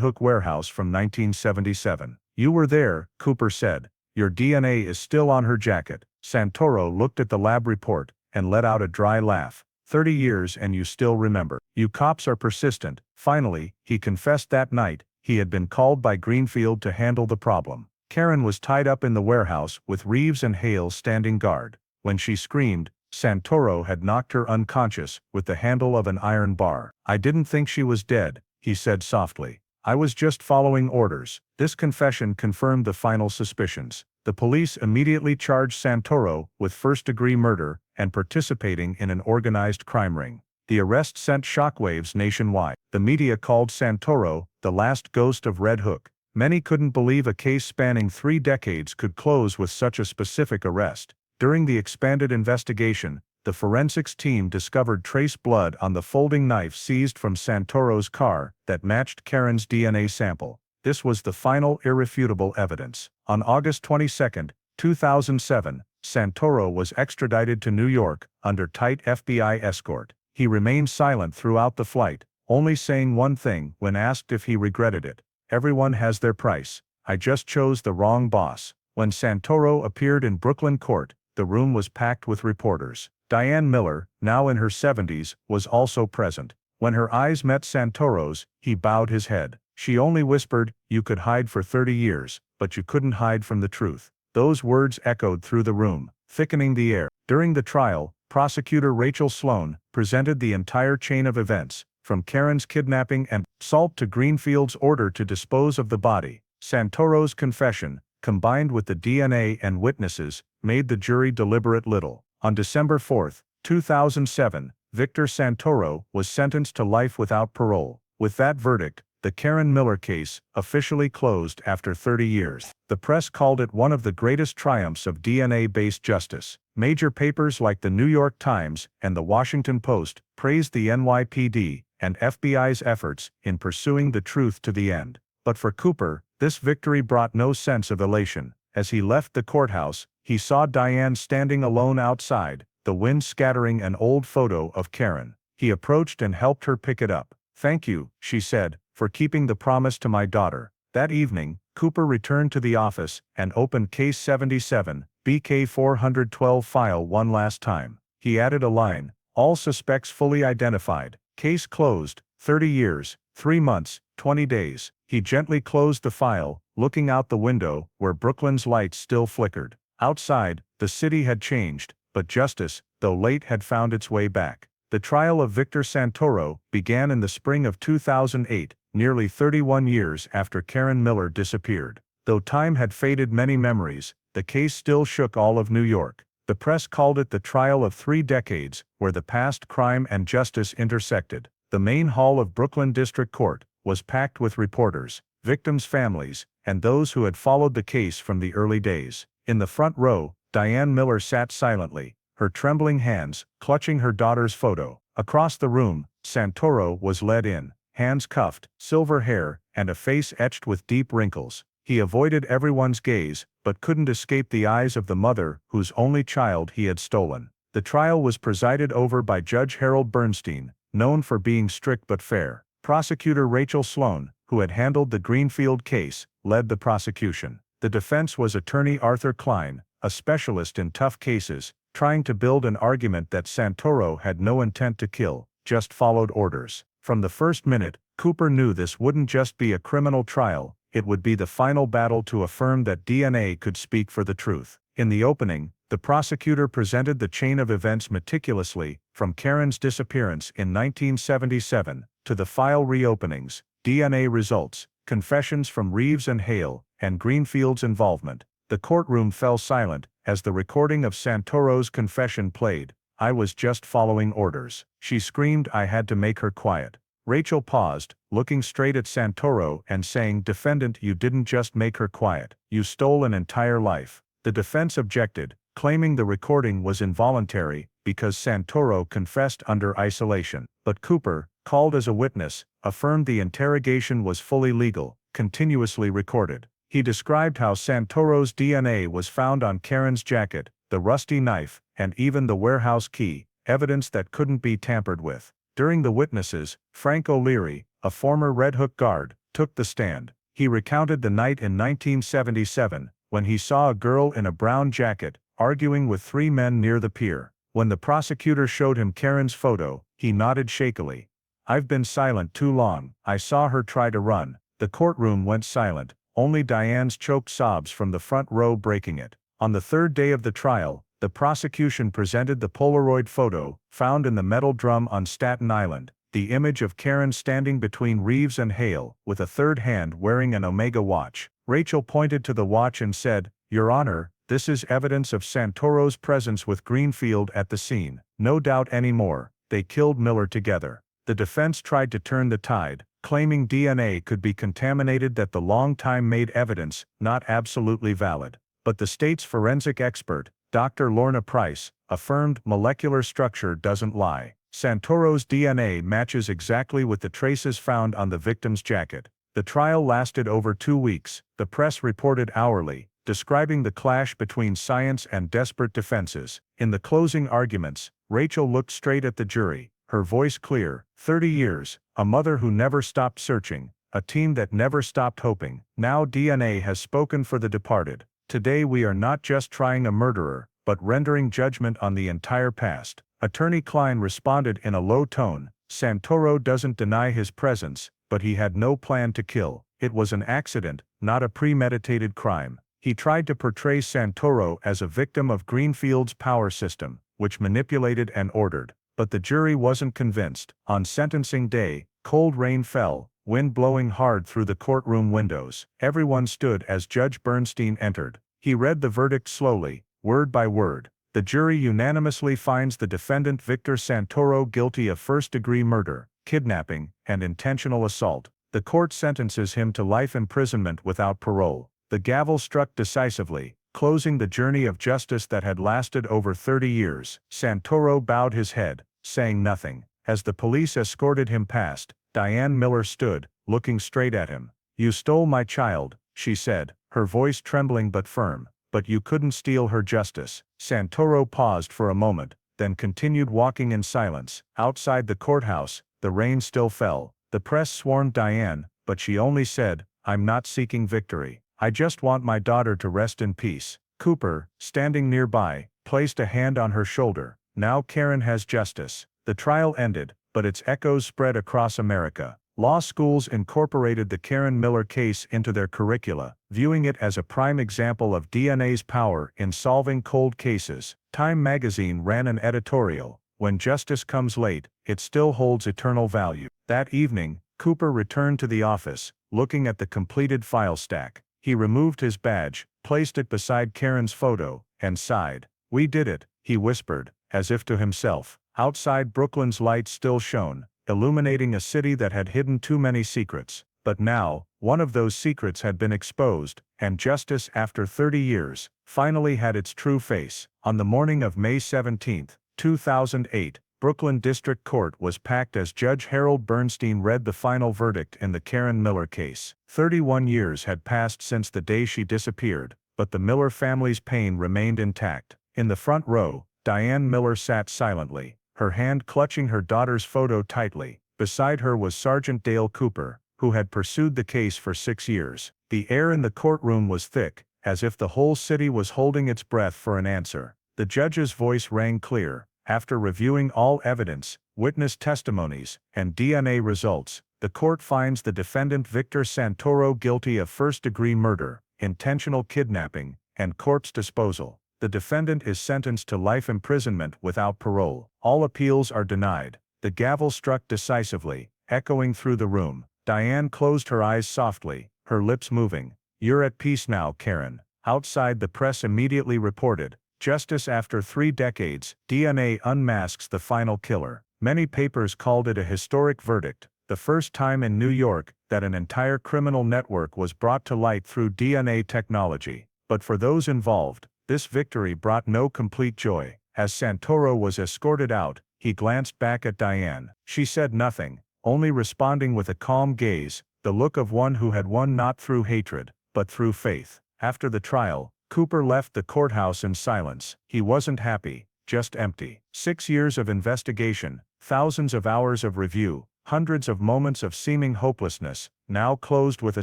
Hook warehouse from 1977. "You were there," Cooper said. "Your DNA is still on her jacket." Santoro looked at the lab report and let out a dry laugh. 30 years and you still remember. You cops are persistent." Finally, he confessed that night he had been called by Greenfield to handle the problem. Karen was tied up in the warehouse with Reeves and Hale standing guard. When she screamed, Santoro had knocked her unconscious with the handle of an iron bar. "I didn't think she was dead," he said softly. "I was just following orders." This confession confirmed the final suspicions. The police immediately charged Santoro with first-degree murder and participating in an organized crime ring. The arrest sent shockwaves nationwide. The media called Santoro the last ghost of Red Hook. Many couldn't believe a case spanning 3 decades could close with such a specific arrest. During the expanded investigation, the forensics team discovered trace blood on the folding knife seized from Santoro's car that matched Karen's DNA sample. This was the final irrefutable evidence. On August 22, 2007, Santoro was extradited to New York under tight FBI escort. He remained silent throughout the flight, only saying one thing when asked if he regretted it: "Everyone has their price. I just chose the wrong boss." When Santoro appeared in Brooklyn court, the room was packed with reporters. Diane Miller, now in her 70s, was also present. When her eyes met Santoro's, he bowed his head. She only whispered, "You could hide for 30 years, but you couldn't hide from the truth." Those words echoed through the room, thickening the air. During the trial, prosecutor Rachel Sloan presented the entire chain of events, from Karen's kidnapping and assault to Greenfield's order to dispose of the body. Santoro's confession, combined with the DNA and witnesses, made the jury deliberate little. On December 4, 2007, Victor Santoro was sentenced to life without parole. With that verdict, the Karen Miller case officially closed after 30 years. The press called it one of the greatest triumphs of DNA-based justice. Major papers like the New York Times and the Washington Post praised the NYPD and FBI's efforts in pursuing the truth to the end. But for Cooper, this victory brought no sense of elation. As he left the courthouse, he saw Diane standing alone outside, the wind scattering an old photo of Karen. He approached and helped her pick it up. "Thank you," she said, "for keeping the promise to my daughter." That evening, Cooper returned to the office and opened Case 77, BK 412 file one last time. He added a line: "All suspects fully identified. Case closed, 30 years, 3 months, 20 days. He gently closed the file, looking out the window where Brooklyn's lights still flickered. Outside, the city had changed, but justice, though late, had found its way back. The trial of Victor Santoro began in the spring of 2008, nearly 31 years after Karen Miller disappeared. Though time had faded many memories, the case still shook all of New York. The press called it the trial of 3 decades, where the past, crime, and justice intersected. The main hall of Brooklyn District Court was packed with reporters, victims' families, and those who had followed the case from the early days. In the front row, Diane Miller sat silently, her trembling hands clutching her daughter's photo. Across the room, Santoro was led in, hands cuffed, silver hair, and a face etched with deep wrinkles. He avoided everyone's gaze, but couldn't escape the eyes of the mother whose only child he had stolen. The trial was presided over by Judge Harold Bernstein, known for being strict but fair. Prosecutor Rachel Sloan, who had handled the Greenfield case, led the prosecution. The defense was attorney Arthur Klein, a specialist in tough cases, trying to build an argument that Santoro had no intent to kill, just followed orders. From the first minute, Cooper knew this wouldn't just be a criminal trial, it would be the final battle to affirm that DNA could speak for the truth. In the opening, the prosecutor presented the chain of events meticulously, from Karen's disappearance in 1977, to the file reopenings, DNA results, confessions from Reeves and Hale, and Greenfield's involvement. The courtroom fell silent as the recording of Santoro's confession played. "I was just following orders," she screamed. "I had to make her quiet." Rachel paused, looking straight at Santoro and saying, "Defendant, you didn't just make her quiet. You stole an entire life." The defense objected, claiming the recording was involuntary because Santoro confessed under isolation. But Cooper, called as a witness, affirmed the interrogation was fully legal, continuously recorded. He described how Santoro's DNA was found on Karen's jacket, the rusty knife, and even the warehouse key, evidence that couldn't be tampered with. During the witnesses, Frank O'Leary, a former Red Hook guard, took the stand. He recounted the night in 1977, when he saw a girl in a brown jacket, arguing with three men near the pier. When the prosecutor showed him Karen's photo, he nodded shakily. "I've been silent too long. I saw her try to run." The courtroom went silent, only Diane's choked sobs from the front row breaking it. On the third day of the trial, the prosecution presented the Polaroid photo, found in the metal drum on Staten Island, the image of Karen standing between Reeves and Hale, with a third hand wearing an Omega watch. Rachel pointed to the watch and said, "Your Honor, this is evidence of Santoro's presence with Greenfield at the scene. No doubt anymore, they killed Miller together." The defense tried to turn the tide, claiming DNA could be contaminated, that the long-time made evidence not absolutely valid. But the state's forensic expert, Dr. Lorna Price, affirmed molecular structure doesn't lie. Santoro's DNA matches exactly with the traces found on the victim's jacket. The trial lasted over 2 weeks, the press reported hourly, describing the clash between science and desperate defenses. In the closing arguments, Rachel looked straight at the jury, her voice clear. 30 years, a mother who never stopped searching, a team that never stopped hoping. Now DNA has spoken for the departed. Today we are not just trying a murderer, but rendering judgment on the entire past. Attorney Klein responded in a low tone, "Santoro doesn't deny his presence, but he had no plan to kill. It was an accident, not a premeditated crime." He tried to portray Santoro as a victim of Greenfield's power system, which manipulated and ordered. But the jury wasn't convinced. On sentencing day, cold rain fell, wind blowing hard through the courtroom windows. Everyone stood as Judge Bernstein entered. He read the verdict slowly, word by word. The jury unanimously finds the defendant Victor Santoro guilty of first-degree murder, kidnapping, and intentional assault. The court sentences him to life imprisonment without parole. The gavel struck decisively, closing the journey of justice that had lasted over 30 years. Santoro bowed his head, saying nothing. As the police escorted him past, Diane Miller stood, looking straight at him. "You stole my child," she said, her voice trembling but firm. "But you couldn't steal her justice." Santoro paused for a moment, then continued walking in silence. Outside the courthouse, the rain still fell. The press swarmed Diane, but she only said, "I'm not seeking victory. I just want my daughter to rest in peace." Cooper, standing nearby, placed a hand on her shoulder. "Now Karen has justice." The trial ended, but its echoes spread across America. Law schools incorporated the Karen Miller case into their curricula, viewing it as a prime example of DNA's power in solving cold cases. Time magazine ran an editorial, "When justice comes late, it still holds eternal value." That evening, Cooper returned to the office, looking at the completed file stack. He removed his badge, placed it beside Karen's photo, and sighed. "We did it," he whispered, as if to himself. Outside, Brooklyn's lights still shone, illuminating a city that had hidden too many secrets. But now, one of those secrets had been exposed, and justice, after 30 years, finally had its true face. On the morning of May 17, 2008, Brooklyn District Court was packed as Judge Harold Bernstein read the final verdict in the Karen Miller case. 31 years had passed since the day she disappeared, but the Miller family's pain remained intact. In the front row, Diane Miller sat silently, her hand clutching her daughter's photo tightly. Beside her was Sergeant Dale Cooper, who had pursued the case for 6 years. The air in the courtroom was thick, as if the whole city was holding its breath for an answer. The judge's voice rang clear. After reviewing all evidence, witness testimonies, and DNA results, the court finds the defendant Victor Santoro guilty of first-degree murder, intentional kidnapping, and corpse disposal. The defendant is sentenced to life imprisonment without parole. All appeals are denied. The gavel struck decisively, echoing through the room. Diane closed her eyes softly, her lips moving. "You're at peace now, Karen." Outside, the press immediately reported, "Justice after 3 decades, DNA unmasks the final killer." Many papers called it a historic verdict, the first time in New York that an entire criminal network was brought to light through DNA technology. But for those involved, this victory brought no complete joy. As Santoro was escorted out, he glanced back at Diane. She said nothing, only responding with a calm gaze, the look of one who had won not through hatred, but through faith. After the trial, Cooper left the courthouse in silence. He wasn't happy, just empty. 6 years of investigation, thousands of hours of review, hundreds of moments of seeming hopelessness, now closed with a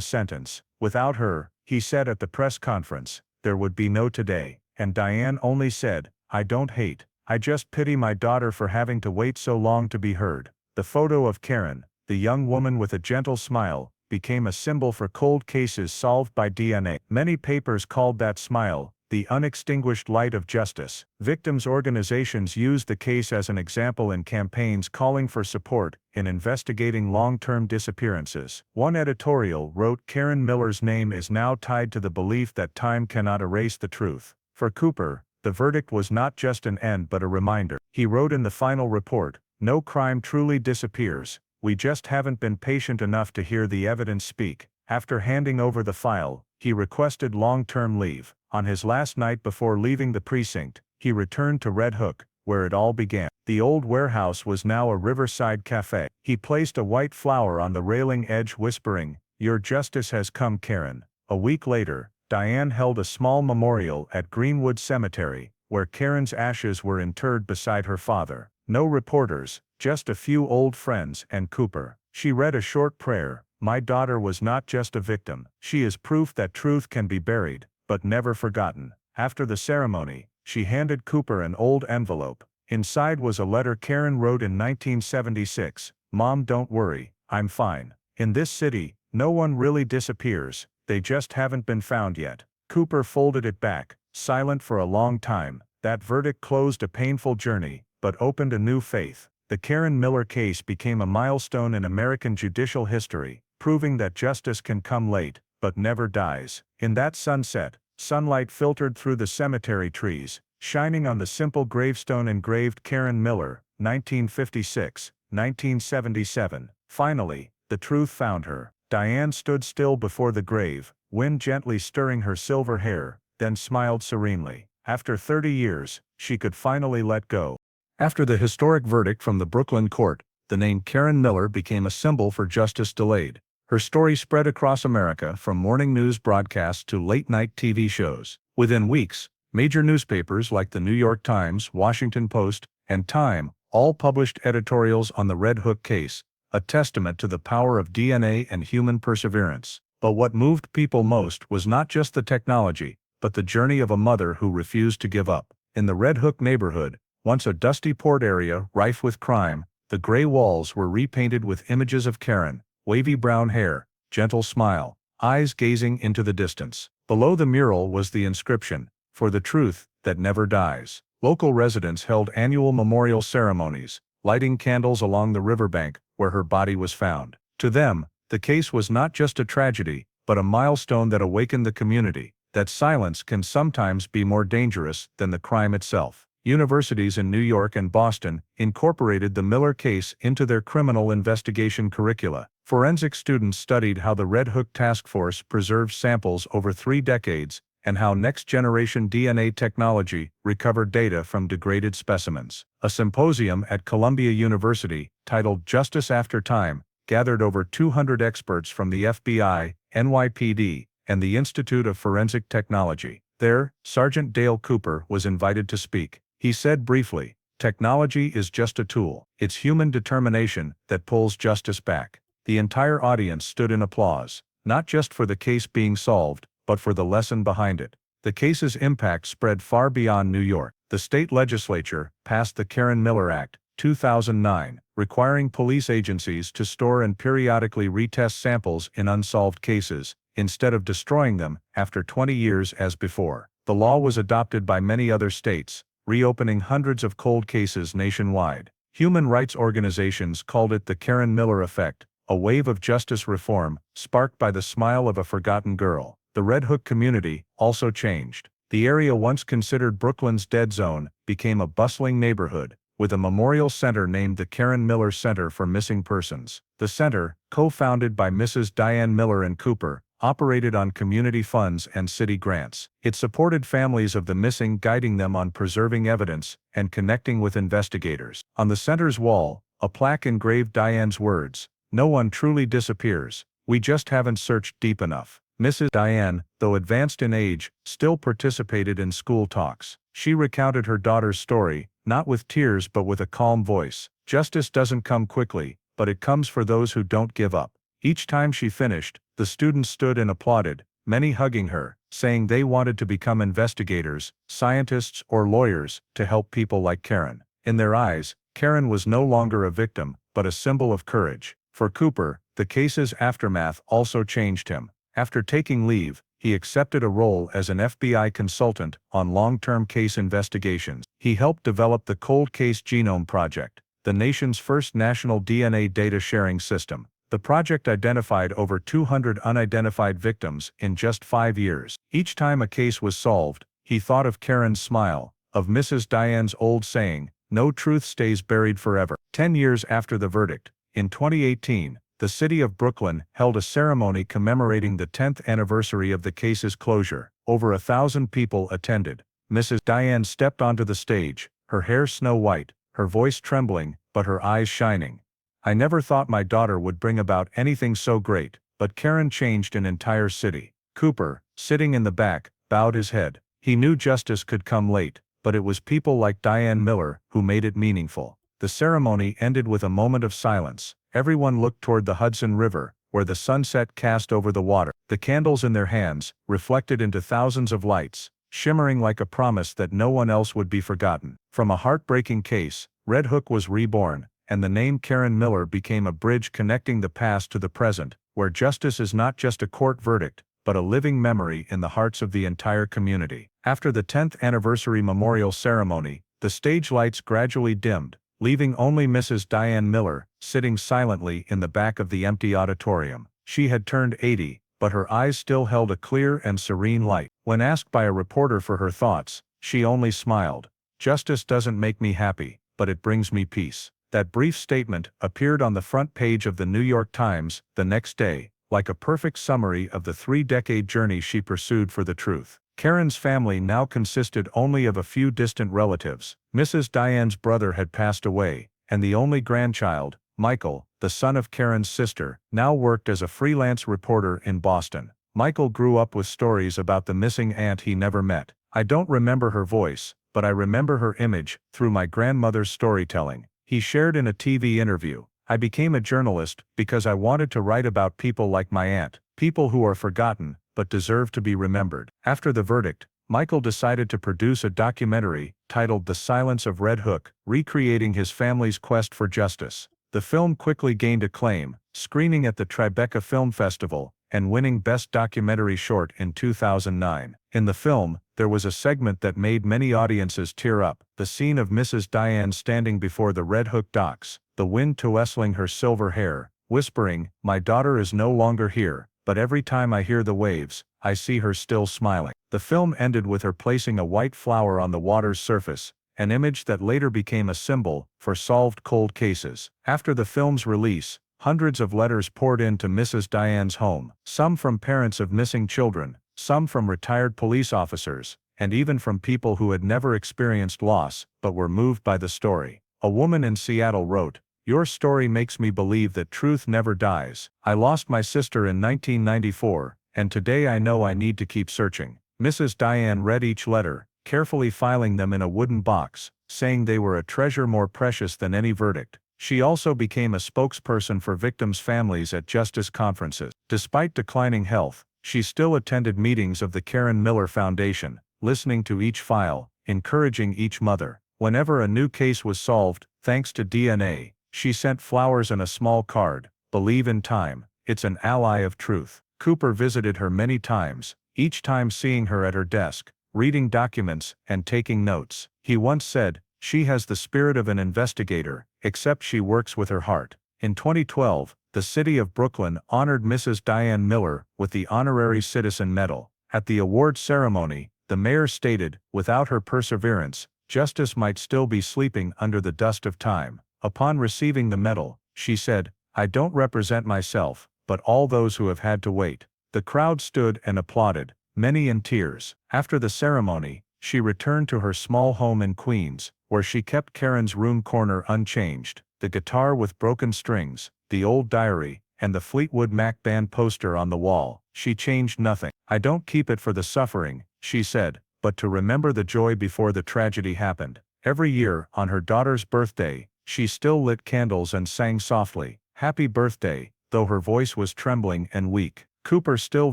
sentence. Without her, he said at the press conference, there would be no today. And Diane only said, I don't hate. I just pity my daughter for having to wait so long to be heard. The photo of Karen, the young woman with a gentle smile, became a symbol for cold cases solved by DNA. Many papers called that smile, the unextinguished light of justice. Victims' organizations used the case as an example in campaigns calling for support in investigating long-term disappearances. One editorial wrote, Karen Miller's name is now tied to the belief that time cannot erase the truth. For Cooper, the verdict was not just an end but a reminder. He wrote in the final report, no crime truly disappears, we just haven't been patient enough to hear the evidence speak. After handing over the file, he requested long-term leave. On his last night before leaving the precinct, he returned to Red Hook, where it all began. The old warehouse was now a riverside cafe. He placed a white flower on the railing edge whispering, your justice has come, Karen. A week later, Diane held a small memorial at Greenwood Cemetery, where Karen's ashes were interred beside her father. No reporters, just a few old friends and Cooper. She read a short prayer, my daughter was not just a victim. She is proof that truth can be buried, but never forgotten. After the ceremony, she handed Cooper an old envelope. Inside was a letter Karen wrote in 1976, Mom, don't worry, I'm fine. In this city, no one really disappears, they just haven't been found yet. Cooper folded it back, silent for a long time. That verdict closed a painful journey, but opened a new faith. The Karen Miller case became a milestone in American judicial history, proving that justice can come late, but never dies. In that sunset, sunlight filtered through the cemetery trees, shining on the simple gravestone engraved Karen Miller, 1956, 1977. Finally, the truth found her. Diane stood still before the grave, wind gently stirring her silver hair, then smiled serenely. After 30 years, she could finally let go. After the historic verdict from the Brooklyn court, the name Karen Miller became a symbol for justice delayed. Her story spread across America from morning news broadcasts to late-night TV shows. Within weeks, major newspapers like the New York Times, Washington Post, and Time all published editorials on the Red Hook case, a testament to the power of DNA and human perseverance. But what moved people most was not just the technology, but the journey of a mother who refused to give up. In the Red Hook neighborhood, once a dusty port area rife with crime, the gray walls were repainted with images of Karen, wavy brown hair, gentle smile, eyes gazing into the distance. Below the mural was the inscription, for the truth that never dies. Local residents held annual memorial ceremonies, lighting candles along the riverbank where her body was found. To them, the case was not just a tragedy, but a milestone that awakened the community, that silence can sometimes be more dangerous than the crime itself. Universities in New York and Boston incorporated the Miller case into their criminal investigation curricula. Forensic students studied how the Red Hook Task Force preserved samples over 3 decades, and how next-generation DNA technology recovered data from degraded specimens. A symposium at Columbia University, titled Justice After Time, gathered over 200 experts from the FBI, NYPD, and the Institute of Forensic Technology. There, Sergeant Dale Cooper was invited to speak. He said briefly, technology is just a tool. It's human determination that pulls justice back. The entire audience stood in applause, not just for the case being solved, but for the lesson behind it. The case's impact spread far beyond New York. The state legislature passed the Karen Miller Act, 2009, requiring police agencies to store and periodically retest samples in unsolved cases, instead of destroying them after 20 years as before. The law was adopted by many other states, reopening hundreds of cold cases nationwide. Human rights organizations called it the Karen Miller effect, a wave of justice reform sparked by the smile of a forgotten girl. The Red Hook community also changed. The area once considered Brooklyn's dead zone became a bustling neighborhood, with a memorial center named the Karen Miller Center for Missing Persons. The center, co-founded by Mrs. Diane Miller and Cooper, operated on community funds and city grants. It supported families of the missing, guiding them on preserving evidence and connecting with investigators. On the center's wall, a plaque engraved Diane's words, "No one truly disappears, we just haven't searched deep enough." Mrs. Diane, though advanced in age, still participated in school talks. She recounted her daughter's story, not with tears but with a calm voice. Justice doesn't come quickly, but it comes for those who don't give up. Each time she finished, the students stood and applauded, many hugging her, saying they wanted to become investigators, scientists or lawyers, to help people like Karen. In their eyes, Karen was no longer a victim, but a symbol of courage. For Cooper, the case's aftermath also changed him. After taking leave, he accepted a role as an FBI consultant on long-term case investigations. He helped develop the Cold Case Genome Project, the nation's first national DNA data sharing system. The project identified over 200 unidentified victims in just 5 years. Each time a case was solved, he thought of Karen's smile, of Mrs. Diane's old saying, "No truth stays buried forever." 10 years after the verdict, in 2018, the city of Brooklyn held a ceremony commemorating the 10th anniversary of the case's closure. Over 1,000 people attended. Mrs. Diane stepped onto the stage, her hair snow-white, her voice trembling, but her eyes shining. "I never thought my daughter would bring about anything so great, but Karen changed an entire city." Cooper, sitting in the back, bowed his head. He knew justice could come late, but it was people like Diane Miller who made it meaningful. The ceremony ended with a moment of silence. Everyone looked toward the Hudson River, where the sunset cast over the water. The candles in their hands reflected into thousands of lights, shimmering like a promise that no one else would be forgotten. From a heartbreaking case, Red Hook was reborn, and the name Karen Miller became a bridge connecting the past to the present, where justice is not just a court verdict, but a living memory in the hearts of the entire community. After the 10th anniversary memorial ceremony, the stage lights gradually dimmed, leaving only Mrs. Diane Miller, sitting silently in the back of the empty auditorium. She had turned 80, but her eyes still held a clear and serene light. When asked by a reporter for her thoughts, she only smiled. "Justice doesn't make me happy, but it brings me peace." That brief statement appeared on the front page of the New York Times the next day, like a perfect summary of the 3-decade journey she pursued for the truth. Karen's family now consisted only of a few distant relatives. Mrs. Diane's brother had passed away, and the only grandchild, Michael, the son of Karen's sister, now worked as a freelance reporter in Boston. Michael grew up with stories about the missing aunt he never met. "I don't remember her voice, but I remember her image through my grandmother's storytelling," he shared in a TV interview. "I became a journalist because I wanted to write about people like my aunt, people who are forgotten, but deserve to be remembered." After the verdict, Michael decided to produce a documentary titled The Silence of Red Hook, recreating his family's quest for justice. The film quickly gained acclaim, screening at the Tribeca Film Festival, and winning Best Documentary Short in 2009. In the film, there was a segment that made many audiences tear up, the scene of Mrs. Diane standing before the Red Hook docks, the wind tousling her silver hair, whispering, "My daughter is no longer here, but every time I hear the waves, I see her still smiling." The film ended with her placing a white flower on the water's surface, an image that later became a symbol for solved cold cases. After the film's release, hundreds of letters poured into Mrs. Diane's home, some from parents of missing children, some from retired police officers, and even from people who had never experienced loss but were moved by the story. A woman in Seattle wrote, "Your story makes me believe that truth never dies. I lost my sister in 1994, and today I know I need to keep searching." Mrs. Diane read each letter, carefully filing them in a wooden box, saying they were a treasure more precious than any verdict. She also became a spokesperson for victims' families at justice conferences. Despite declining health, she still attended meetings of the Karen Miller Foundation, listening to each file, encouraging each mother. Whenever a new case was solved, thanks to DNA, she sent flowers and a small card, "Believe in time, it's an ally of truth." Cooper visited her many times, each time seeing her at her desk, reading documents and taking notes. He once said, "She has the spirit of an investigator, except she works with her heart." In 2012, the city of Brooklyn honored Mrs. Diane Miller with the Honorary Citizen Medal. At the award ceremony, the mayor stated, "Without her perseverance, justice might still be sleeping under the dust of time." Upon receiving the medal, she said, "I don't represent myself, but all those who have had to wait." The crowd stood and applauded, many in tears. After the ceremony, she returned to her small home in Queens, where she kept Karen's room corner unchanged, the guitar with broken strings, the old diary, and the Fleetwood Mac band poster on the wall. She changed nothing. "I don't keep it for the suffering," she said, "but to remember the joy before the tragedy happened." Every year, on her daughter's birthday, she still lit candles and sang softly, "Happy Birthday," though her voice was trembling and weak. Cooper still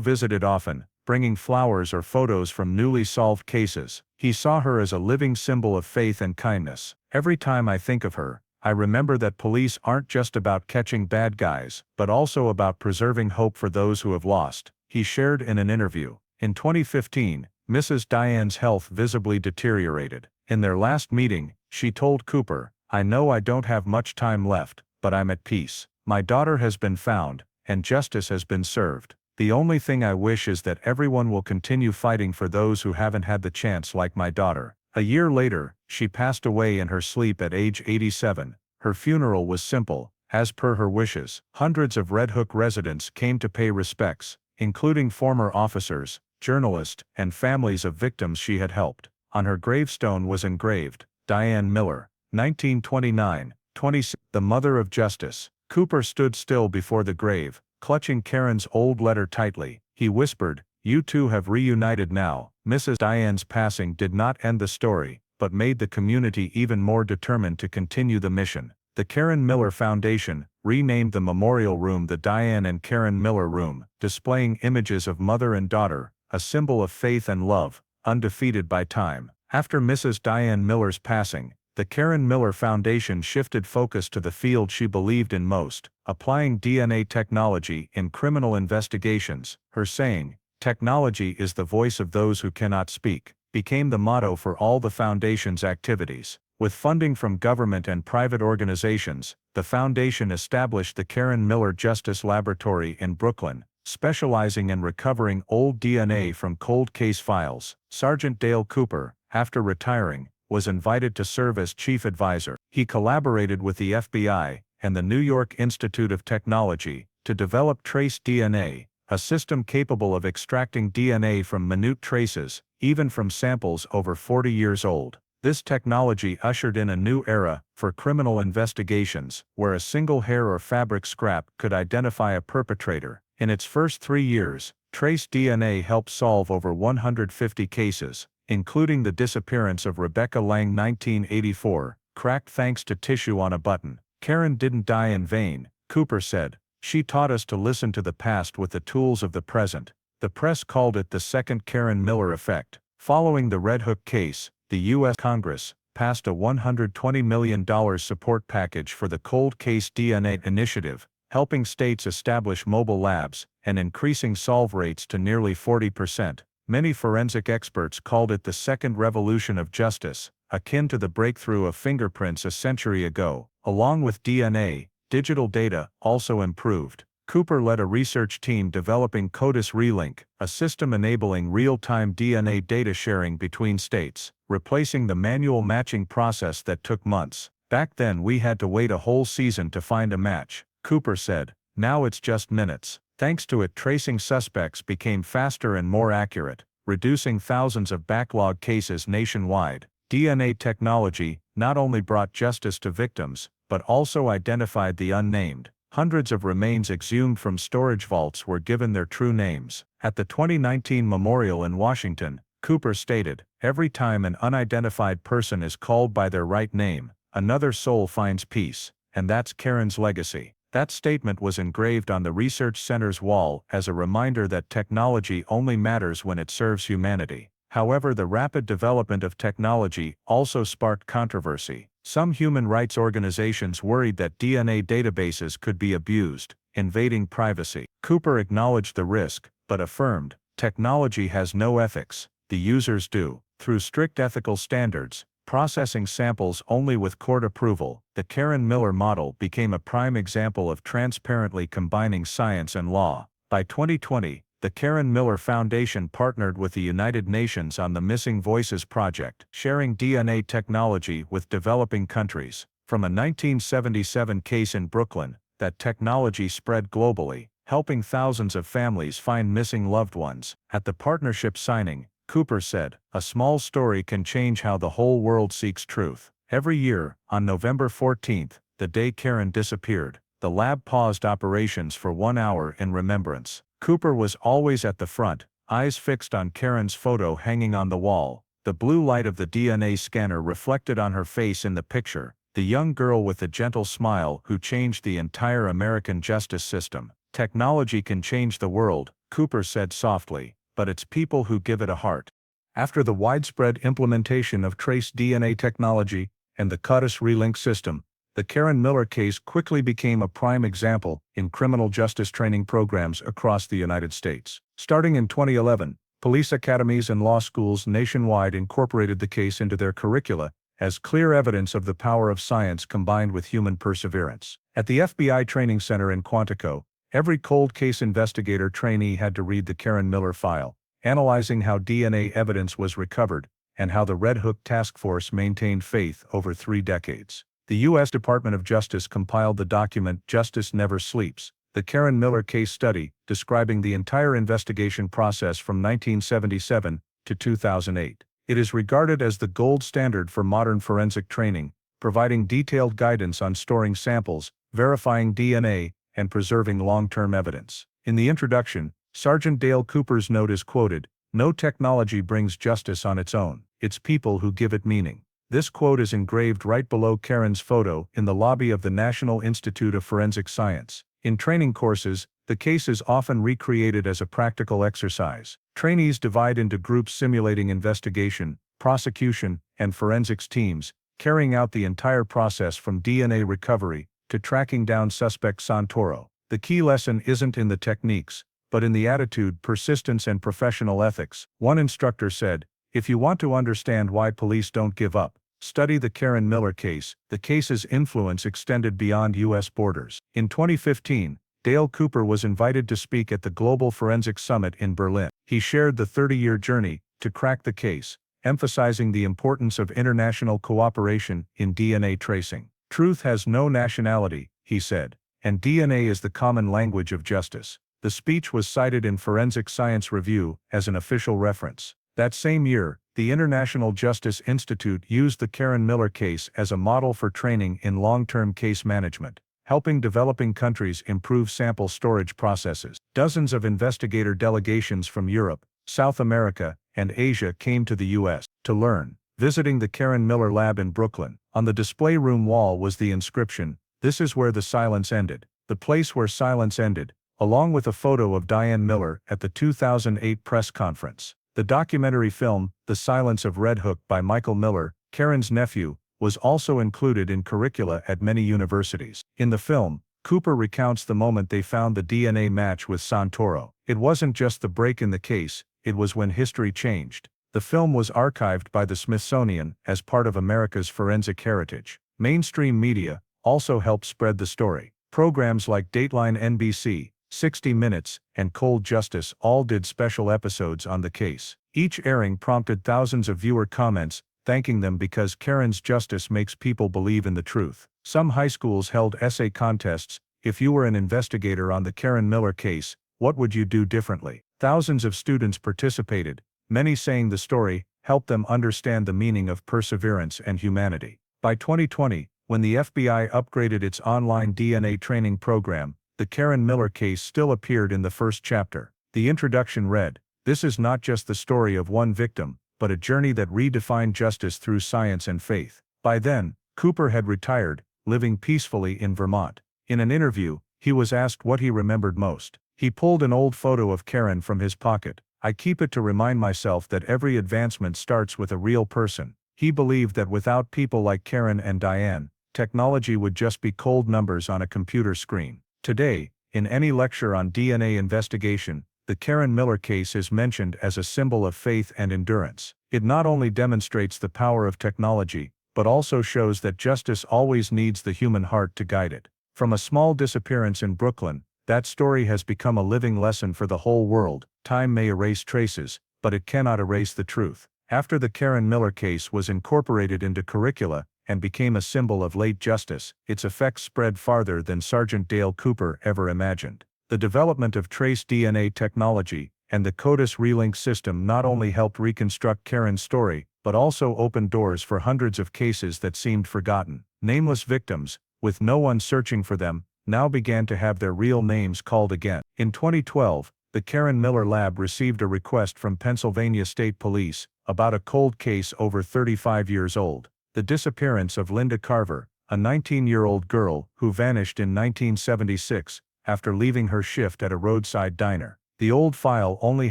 visited often, bringing flowers or photos from newly solved cases. He saw her as a living symbol of faith and kindness. "Every time I think of her, I remember that police aren't just about catching bad guys, but also about preserving hope for those who have lost," he shared in an interview. In 2015, Mrs. Diane's health visibly deteriorated. In their last meeting, she told Cooper, "I know I don't have much time left, but I'm at peace. My daughter has been found, and justice has been served. The only thing I wish is that everyone will continue fighting for those who haven't had the chance like my daughter." A year later, she passed away in her sleep at age 87. Her funeral was simple, as per her wishes. Hundreds of Red Hook residents came to pay respects, including former officers, journalists, and families of victims she had helped. On her gravestone was engraved, "Diane Miller, 1929-26, the Mother of Justice." Cooper stood still before the grave, clutching Karen's old letter tightly. He whispered, "You two have reunited now." Mrs. Diane's passing did not end the story, but made the community even more determined to continue the mission. The Karen Miller Foundation renamed the memorial room the Diane and Karen Miller Room, displaying images of mother and daughter, a symbol of faith and love, undefeated by time. After Mrs. Diane Miller's passing, the Karen Miller Foundation shifted focus to the field she believed in most, applying DNA technology in criminal investigations. Her saying, "Technology is the voice of those who cannot speak," became the motto for all the foundation's activities. With funding from government and private organizations, the foundation established the Karen Miller Justice Laboratory in Brooklyn, specializing in recovering old DNA from cold case files. Sergeant Dale Cooper, after retiring, was invited to serve as chief advisor. He collaborated with the FBI and the New York Institute of Technology to develop Trace DNA, a system capable of extracting DNA from minute traces, even from samples over 40 years old. This technology ushered in a new era for criminal investigations, where a single hair or fabric scrap could identify a perpetrator. In its first 3 years, Trace DNA helped solve over 150 cases, including the disappearance of Rebecca Lang 1984, cracked thanks to tissue on a button. "Karen didn't die in vain," Cooper said. "She taught us to listen to the past with the tools of the present." The press called it the second Karen Miller effect. Following the Red Hook case, the U.S. Congress passed a $120 million support package for the Cold Case DNA Initiative, helping states establish mobile labs and increasing solve rates to nearly 40%. Many forensic experts called it the second revolution of justice, akin to the breakthrough of fingerprints a century ago. Along with DNA, digital data also improved. Cooper led a research team developing CODIS Relink, a system enabling real-time DNA data sharing between states, replacing the manual matching process that took months. "Back then we had to wait a whole season to find a match," Cooper said. "Now it's just minutes." Thanks to it, tracing suspects became faster and more accurate, reducing thousands of backlog cases nationwide. DNA technology not only brought justice to victims, but also identified the unnamed. Hundreds of remains exhumed from storage vaults were given their true names. At the 2019 memorial in Washington, Cooper stated, "Every time an unidentified person is called by their right name, another soul finds peace, and that's Karen's legacy." That statement was engraved on the research center's wall as a reminder that technology only matters when it serves humanity. However, the rapid development of technology also sparked controversy. Some human rights organizations worried that DNA databases could be abused, invading privacy. Cooper acknowledged the risk, but affirmed, "Technology has no ethics, the users do." Through strict ethical standards, processing samples only with court approval, the Karen Miller model became a prime example of transparently combining science and law. By 2020, the Karen Miller Foundation partnered with the United Nations on the Missing Voices Project, sharing DNA technology with developing countries. From a 1977 case in Brooklyn, that technology spread globally, helping thousands of families find missing loved ones. At the partnership signing, Cooper said, "A small story can change how the whole world seeks truth." Every year, on November 14, the day Karen disappeared, the lab paused operations for 1 hour in remembrance. Cooper was always at the front, eyes fixed on Karen's photo hanging on the wall. The blue light of the DNA scanner reflected on her face in the picture, the young girl with the gentle smile who changed the entire American justice system. Technology can change the world, Cooper said softly, but it's people who give it a heart. After the widespread implementation of trace DNA technology and the CODIS relink system, the Karen Miller case quickly became a prime example in criminal justice training programs across the United States. Starting in 2011, police academies and law schools nationwide incorporated the case into their curricula as clear evidence of the power of science combined with human perseverance. At the FBI Training Center in Quantico, every cold case investigator trainee had to read the Karen Miller file, analyzing how DNA evidence was recovered and how the Red Hook Task Force maintained faith over 3 decades. The U.S. Department of Justice compiled the document Justice Never Sleeps, the Karen Miller case study, describing the entire investigation process from 1977 to 2008. It is regarded as the gold standard for modern forensic training, providing detailed guidance on storing samples, verifying DNA, and preserving long-term evidence. In the introduction, Sergeant Dale Cooper's note is quoted, "No technology brings justice on its own, it's people who give it meaning." This quote is engraved right below Karen's photo in the lobby of the National Institute of Forensic Science. In training courses, the case is often recreated as a practical exercise. Trainees divide into groups simulating investigation, prosecution, and forensics teams, carrying out the entire process from DNA recovery to tracking down suspect Santoro. The key lesson isn't in the techniques, but in the attitude, persistence, and professional ethics. One instructor said, "If you want to understand why police don't give up, study the Karen Miller case." The case's influence extended beyond U.S. borders. In 2015, Dale Cooper was invited to speak at the Global Forensics Summit in Berlin. He shared the 30-year journey to crack the case, emphasizing the importance of international cooperation in DNA tracing. "Truth has no nationality," he said, "and DNA is the common language of justice." The speech was cited in Forensic Science Review as an official reference. That same year, the International Justice Institute used the Karen Miller case as a model for training in long-term case management, helping developing countries improve sample storage processes. Dozens of investigator delegations from Europe, South America, and Asia came to the U.S. to learn. Visiting the Karen Miller lab in Brooklyn, on the display room wall was the inscription, "This is where the silence ended." The place where silence ended, along with a photo of Diane Miller at the 2008 press conference. The documentary film, The Silence of Red Hook by Michael Miller, Karen's nephew, was also included in curricula at many universities. In the film, Cooper recounts the moment they found the DNA match with Santoro. It wasn't just the break in the case, it was when history changed. The film was archived by the Smithsonian as part of America's forensic heritage. Mainstream media also helped spread the story. Programs like Dateline NBC, 60 Minutes, and Cold Justice all did special episodes on the case. Each airing prompted thousands of viewer comments, thanking them because Karen's justice makes people believe in the truth. Some high schools held essay contests. If you were an investigator on the Karen Miller case, what would you do differently? Thousands of students participated, many saying the story helped them understand the meaning of perseverance and humanity. By 2020, when the FBI upgraded its online DNA training program, the Karen Miller case still appeared in the first chapter. The introduction read, "This is not just the story of one victim, but a journey that redefined justice through science and faith." By then, Cooper had retired, living peacefully in Vermont. In an interview, he was asked what he remembered most. He pulled an old photo of Karen from his pocket. "I keep it to remind myself that every advancement starts with a real person." He believed that without people like Karen and Diane, technology would just be cold numbers on a computer screen. Today, in any lecture on DNA investigation, the Karen Miller case is mentioned as a symbol of faith and endurance. It not only demonstrates the power of technology, but also shows that justice always needs the human heart to guide it. From a small disappearance in Brooklyn, that story has become a living lesson for the whole world. Time may erase traces, but it cannot erase the truth. After the Karen Miller case was incorporated into curricula and became a symbol of late justice, its effects spread farther than Sergeant Dale Cooper ever imagined. The development of trace DNA technology and the CODIS relink system not only helped reconstruct Karen's story, but also opened doors for hundreds of cases that seemed forgotten. Nameless victims, with no one searching for them, now began to have their real names called again. In 2012, the Karen Miller Lab received a request from Pennsylvania State Police about a cold case over 35 years old, the disappearance of Linda Carver, a 19-year-old girl who vanished in 1976 after leaving her shift at a roadside diner. The old file only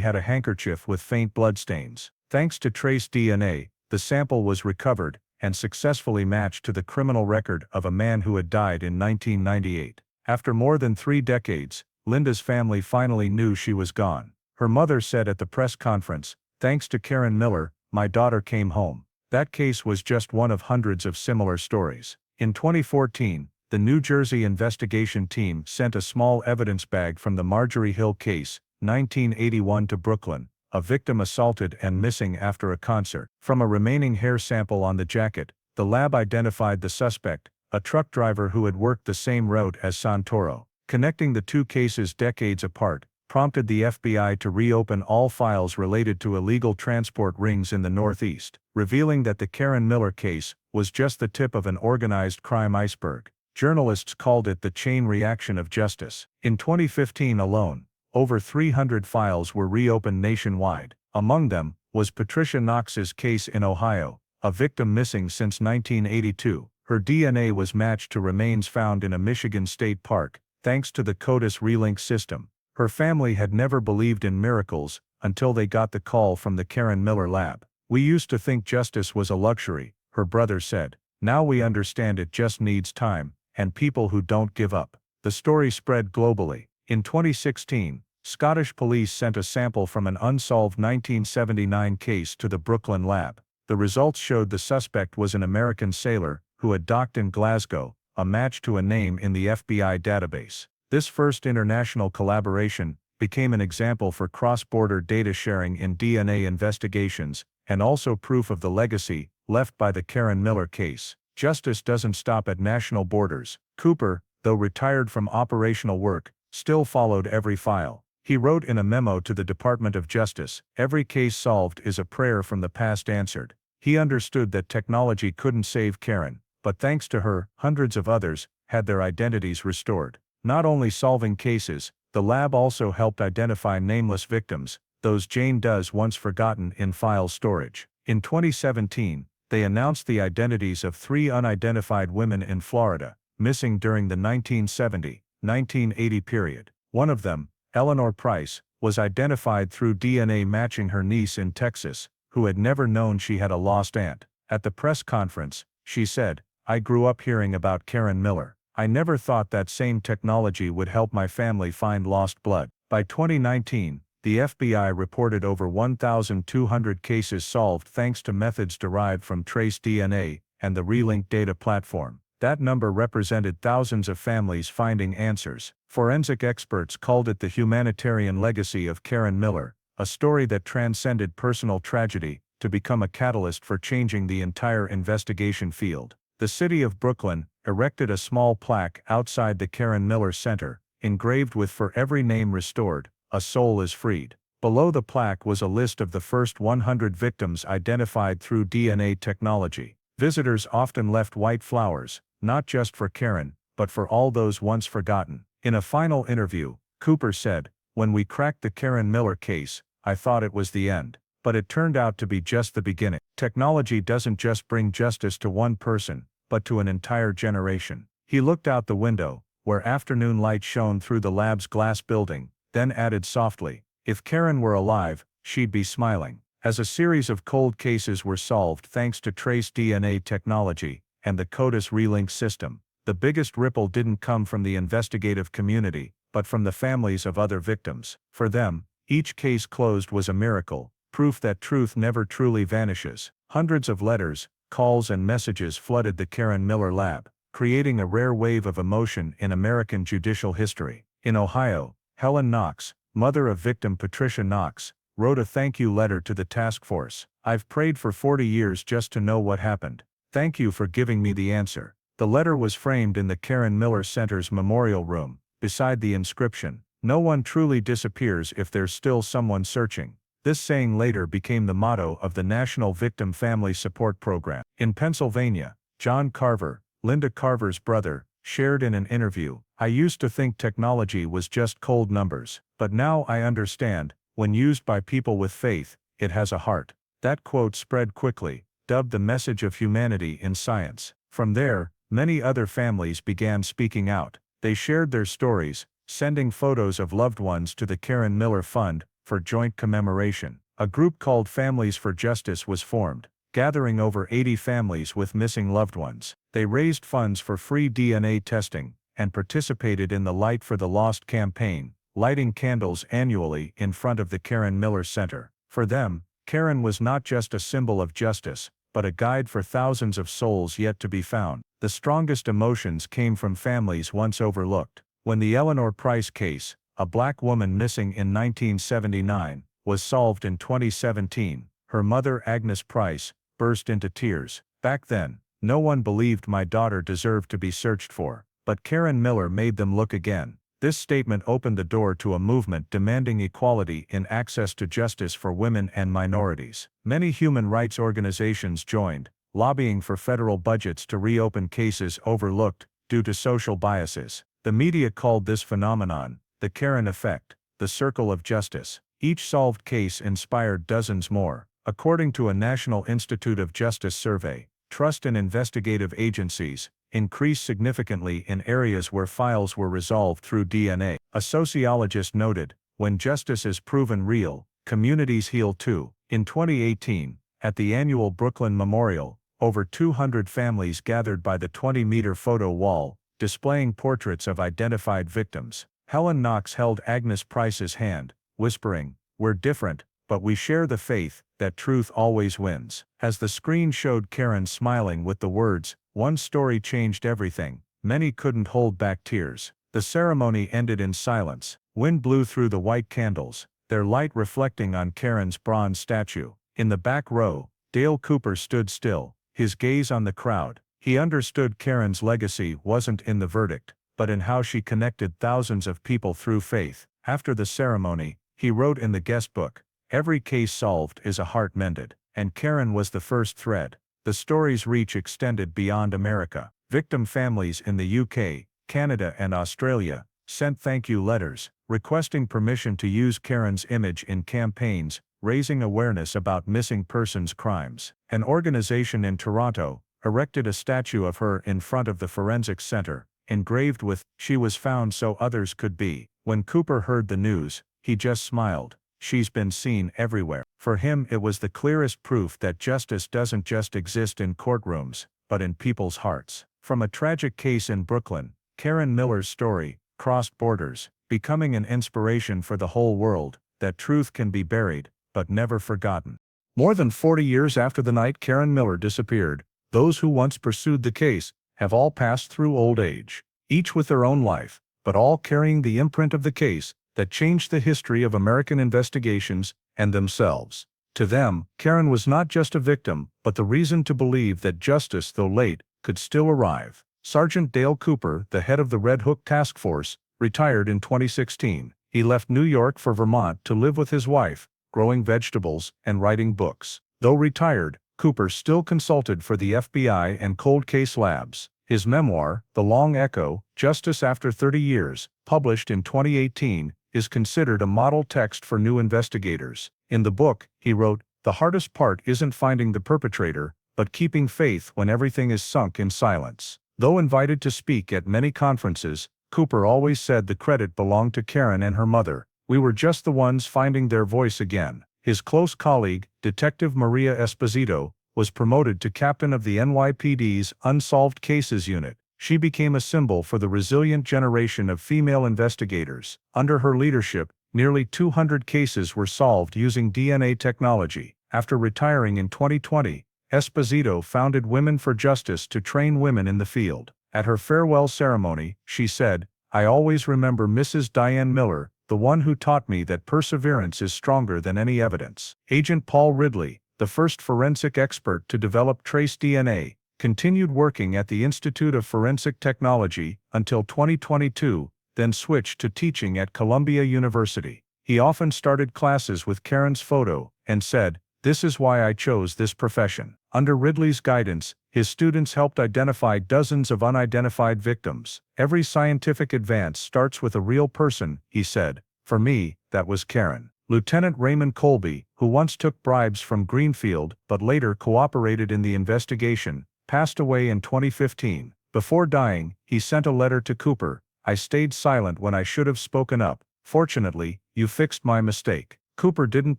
had a handkerchief with faint bloodstains. Thanks to trace DNA, the sample was recovered and successfully matched to the criminal record of a man who had died in 1998. After more than 3 decades, Linda's family finally knew she was gone. Her mother said at the press conference, "Thanks to Karen Miller, my daughter came home." That case was just one of hundreds of similar stories. In 2014, the New Jersey investigation team sent a small evidence bag from the Marjorie Hill case, 1981, to Brooklyn, a victim assaulted and missing after a concert. From a remaining hair sample on the jacket, the lab identified the suspect, a truck driver who had worked the same route as Santoro. Connecting the two cases decades apart prompted the FBI to reopen all files related to illegal transport rings in the Northeast, revealing that the Karen Miller case was just the tip of an organized crime iceberg. Journalists called it the chain reaction of justice. In 2015 alone, over 300 files were reopened nationwide. Among them was Patricia Knox's case in Ohio, a victim missing since 1982. Her DNA was matched to remains found in a Michigan state park, thanks to the CODIS relink system. Her family had never believed in miracles until they got the call from the Karen Miller lab. "We used to think justice was a luxury," her brother said. "Now we understand it just needs time and people who don't give up." The story spread globally. In 2016, Scottish police sent a sample from an unsolved 1979 case to the Brooklyn lab. The results showed the suspect was an American sailor who had docked in Glasgow, a match to a name in the FBI database. This first international collaboration became an example for cross-border data sharing in DNA investigations, and also proof of the legacy left by the Karen Miller case. Justice doesn't stop at national borders. Cooper, though retired from operational work, still followed every file. He wrote in a memo to the Department of Justice, "Every case solved is a prayer from the past answered." He understood that technology couldn't save Karen, but thanks to her, hundreds of others had their identities restored. Not only solving cases, the lab also helped identify nameless victims, those Jane Does once forgotten in file storage. In 2017, they announced the identities of 3 unidentified women in Florida, missing during the 1970-1980 period. One of them, Eleanor Price, was identified through DNA matching her niece in Texas, who had never known she had a lost aunt. At the press conference, she said, "I grew up hearing about Karen Miller. I never thought that same technology would help my family find lost blood." By 2019, the FBI reported over 1,200 cases solved thanks to methods derived from trace DNA and the Relink data platform. That number represented thousands of families finding answers. Forensic experts called it the humanitarian legacy of Karen Miller, a story that transcended personal tragedy to become a catalyst for changing the entire investigation field. The city of Brooklyn erected a small plaque outside the Karen Miller Center, engraved with "For every name restored, a soul is freed." Below the plaque was a list of the first 100 victims identified through DNA technology. Visitors often left white flowers, not just for Karen, but for all those once forgotten. In a final interview, Cooper said, "When we cracked the Karen Miller case, I thought it was the end. But it turned out to be just the beginning." Technology doesn't just bring justice to one person, but to an entire generation. He looked out the window, where afternoon light shone through the lab's glass building, then added softly, "If Karen were alive, she'd be smiling." As a series of cold cases were solved thanks to trace DNA technology and the CODIS relink system, the biggest ripple didn't come from the investigative community, but from the families of other victims. For them, each case closed was a miracle, proof that truth never truly vanishes. Hundreds of letters, calls and messages flooded the Karen Miller lab, creating a rare wave of emotion in American judicial history. In Ohio, Helen Knox, mother of victim Patricia Knox, wrote a thank you letter to the task force. "I've prayed for 40 years just to know what happened. Thank you for giving me the answer." The letter was framed in the Karen Miller Center's memorial room, beside the inscription, "No one truly disappears if there's still someone searching." This saying later became the motto of the National Victim Family Support Program. In Pennsylvania, John Carver, Linda Carver's brother, shared in an interview, "I used to think technology was just cold numbers, but now I understand, when used by people with faith, it has a heart." That quote spread quickly, dubbed the message of humanity in science. From there, many other families began speaking out. They shared their stories, sending photos of loved ones to the Karen Miller Fund for joint commemoration. A group called Families for Justice was formed, gathering over 80 families with missing loved ones. They raised funds for free DNA testing and participated in the Light for the Lost campaign, lighting candles annually in front of the Karen Miller Center. For them, Karen was not just a symbol of justice, but a guide for thousands of souls yet to be found. The strongest emotions came from families once overlooked. When the Eleanor Price case, a black woman missing in 1979, was solved in 2017, her mother Agnes Price burst into tears. "Back then, no one believed my daughter deserved to be searched for, but Karen Miller made them look again." This statement opened the door to a movement demanding equality in access to justice for women and minorities. Many human rights organizations joined, lobbying for federal budgets to reopen cases overlooked due to social biases. The media called this phenomenon the Karen effect, the circle of justice. Each solved case inspired dozens more. According to a National Institute of Justice survey, trust in investigative agencies increased significantly in areas where files were resolved through DNA. A sociologist noted, "When justice is proven real, communities heal too." In 2018, at the annual Brooklyn Memorial, over 200 families gathered by the 20-meter photo wall, displaying portraits of identified victims. Helen Knox held Agnes Price's hand, whispering, "We're different, but we share the faith that truth always wins." As the screen showed Karen smiling with the words, "One story changed everything," many couldn't hold back tears. The ceremony ended in silence. Wind blew through the white candles, their light reflecting on Karen's bronze statue. In the back row, Dale Cooper stood still, his gaze on the crowd. He understood Karen's legacy wasn't in the verdict, but in how she connected thousands of people through faith. After the ceremony, he wrote in the guest book, "Every case solved is a heart mended," and Karen was the first thread. The story's reach extended beyond America. Victim families in the UK, Canada and Australia sent thank you letters, requesting permission to use Karen's image in campaigns, raising awareness about missing persons crimes. An organization in Toronto erected a statue of her in front of the Forensic Center, engraved with, "She was found so others could be." When Cooper heard the news, he just smiled. She's been seen everywhere. For him, it was the clearest proof that justice doesn't just exist in courtrooms, but in people's hearts. From a tragic case in Brooklyn, Karen Miller's story crossed borders, becoming an inspiration for the whole world, that truth can be buried, but never forgotten. More than 40 years after the night Karen Miller disappeared, those who once pursued the case have all passed through old age, each with their own life, but all carrying the imprint of the case that changed the history of American investigations and themselves. To them, Karen was not just a victim, but the reason to believe that justice, though late, could still arrive. Sergeant Dale Cooper, the head of the Red Hook Task Force, retired in 2016. He left New York for Vermont to live with his wife, growing vegetables and writing books. Though retired, Cooper still consulted for the FBI and cold case labs. His memoir, The Long Echo, Justice After 30 Years, published in 2018, is considered a model text for new investigators. In the book, he wrote, "The hardest part isn't finding the perpetrator, but keeping faith when everything is sunk in silence." Though invited to speak at many conferences, Cooper always said the credit belonged to Karen and her mother. "We were just the ones finding their voice again." His close colleague, Detective Maria Esposito, was promoted to captain of the NYPD's Unsolved Cases Unit. She became a symbol for the resilient generation of female investigators. Under her leadership, nearly 200 cases were solved using DNA technology. After retiring in 2020, Esposito founded Women for Justice to train women in the field. At her farewell ceremony, she said, "I always remember Mrs. Diane Miller, the one who taught me that perseverance is stronger than any evidence." Agent Paul Ridley, the first forensic expert to develop trace DNA, continued working at the Institute of Forensic Technology until 2022, then switched to teaching at Columbia University. He often started classes with Karen's photo and said, "This is why I chose this profession." Under Ridley's guidance, His students helped identify dozens of unidentified victims. Every scientific advance starts with a real person, he said. For me, that was Karen. Lieutenant Raymond Colby, who once took bribes from Greenfield but later cooperated in the investigation, passed away in 2015. Before dying, he sent a letter to Cooper. I stayed silent when I should have spoken up. Fortunately, you fixed my mistake. Cooper didn't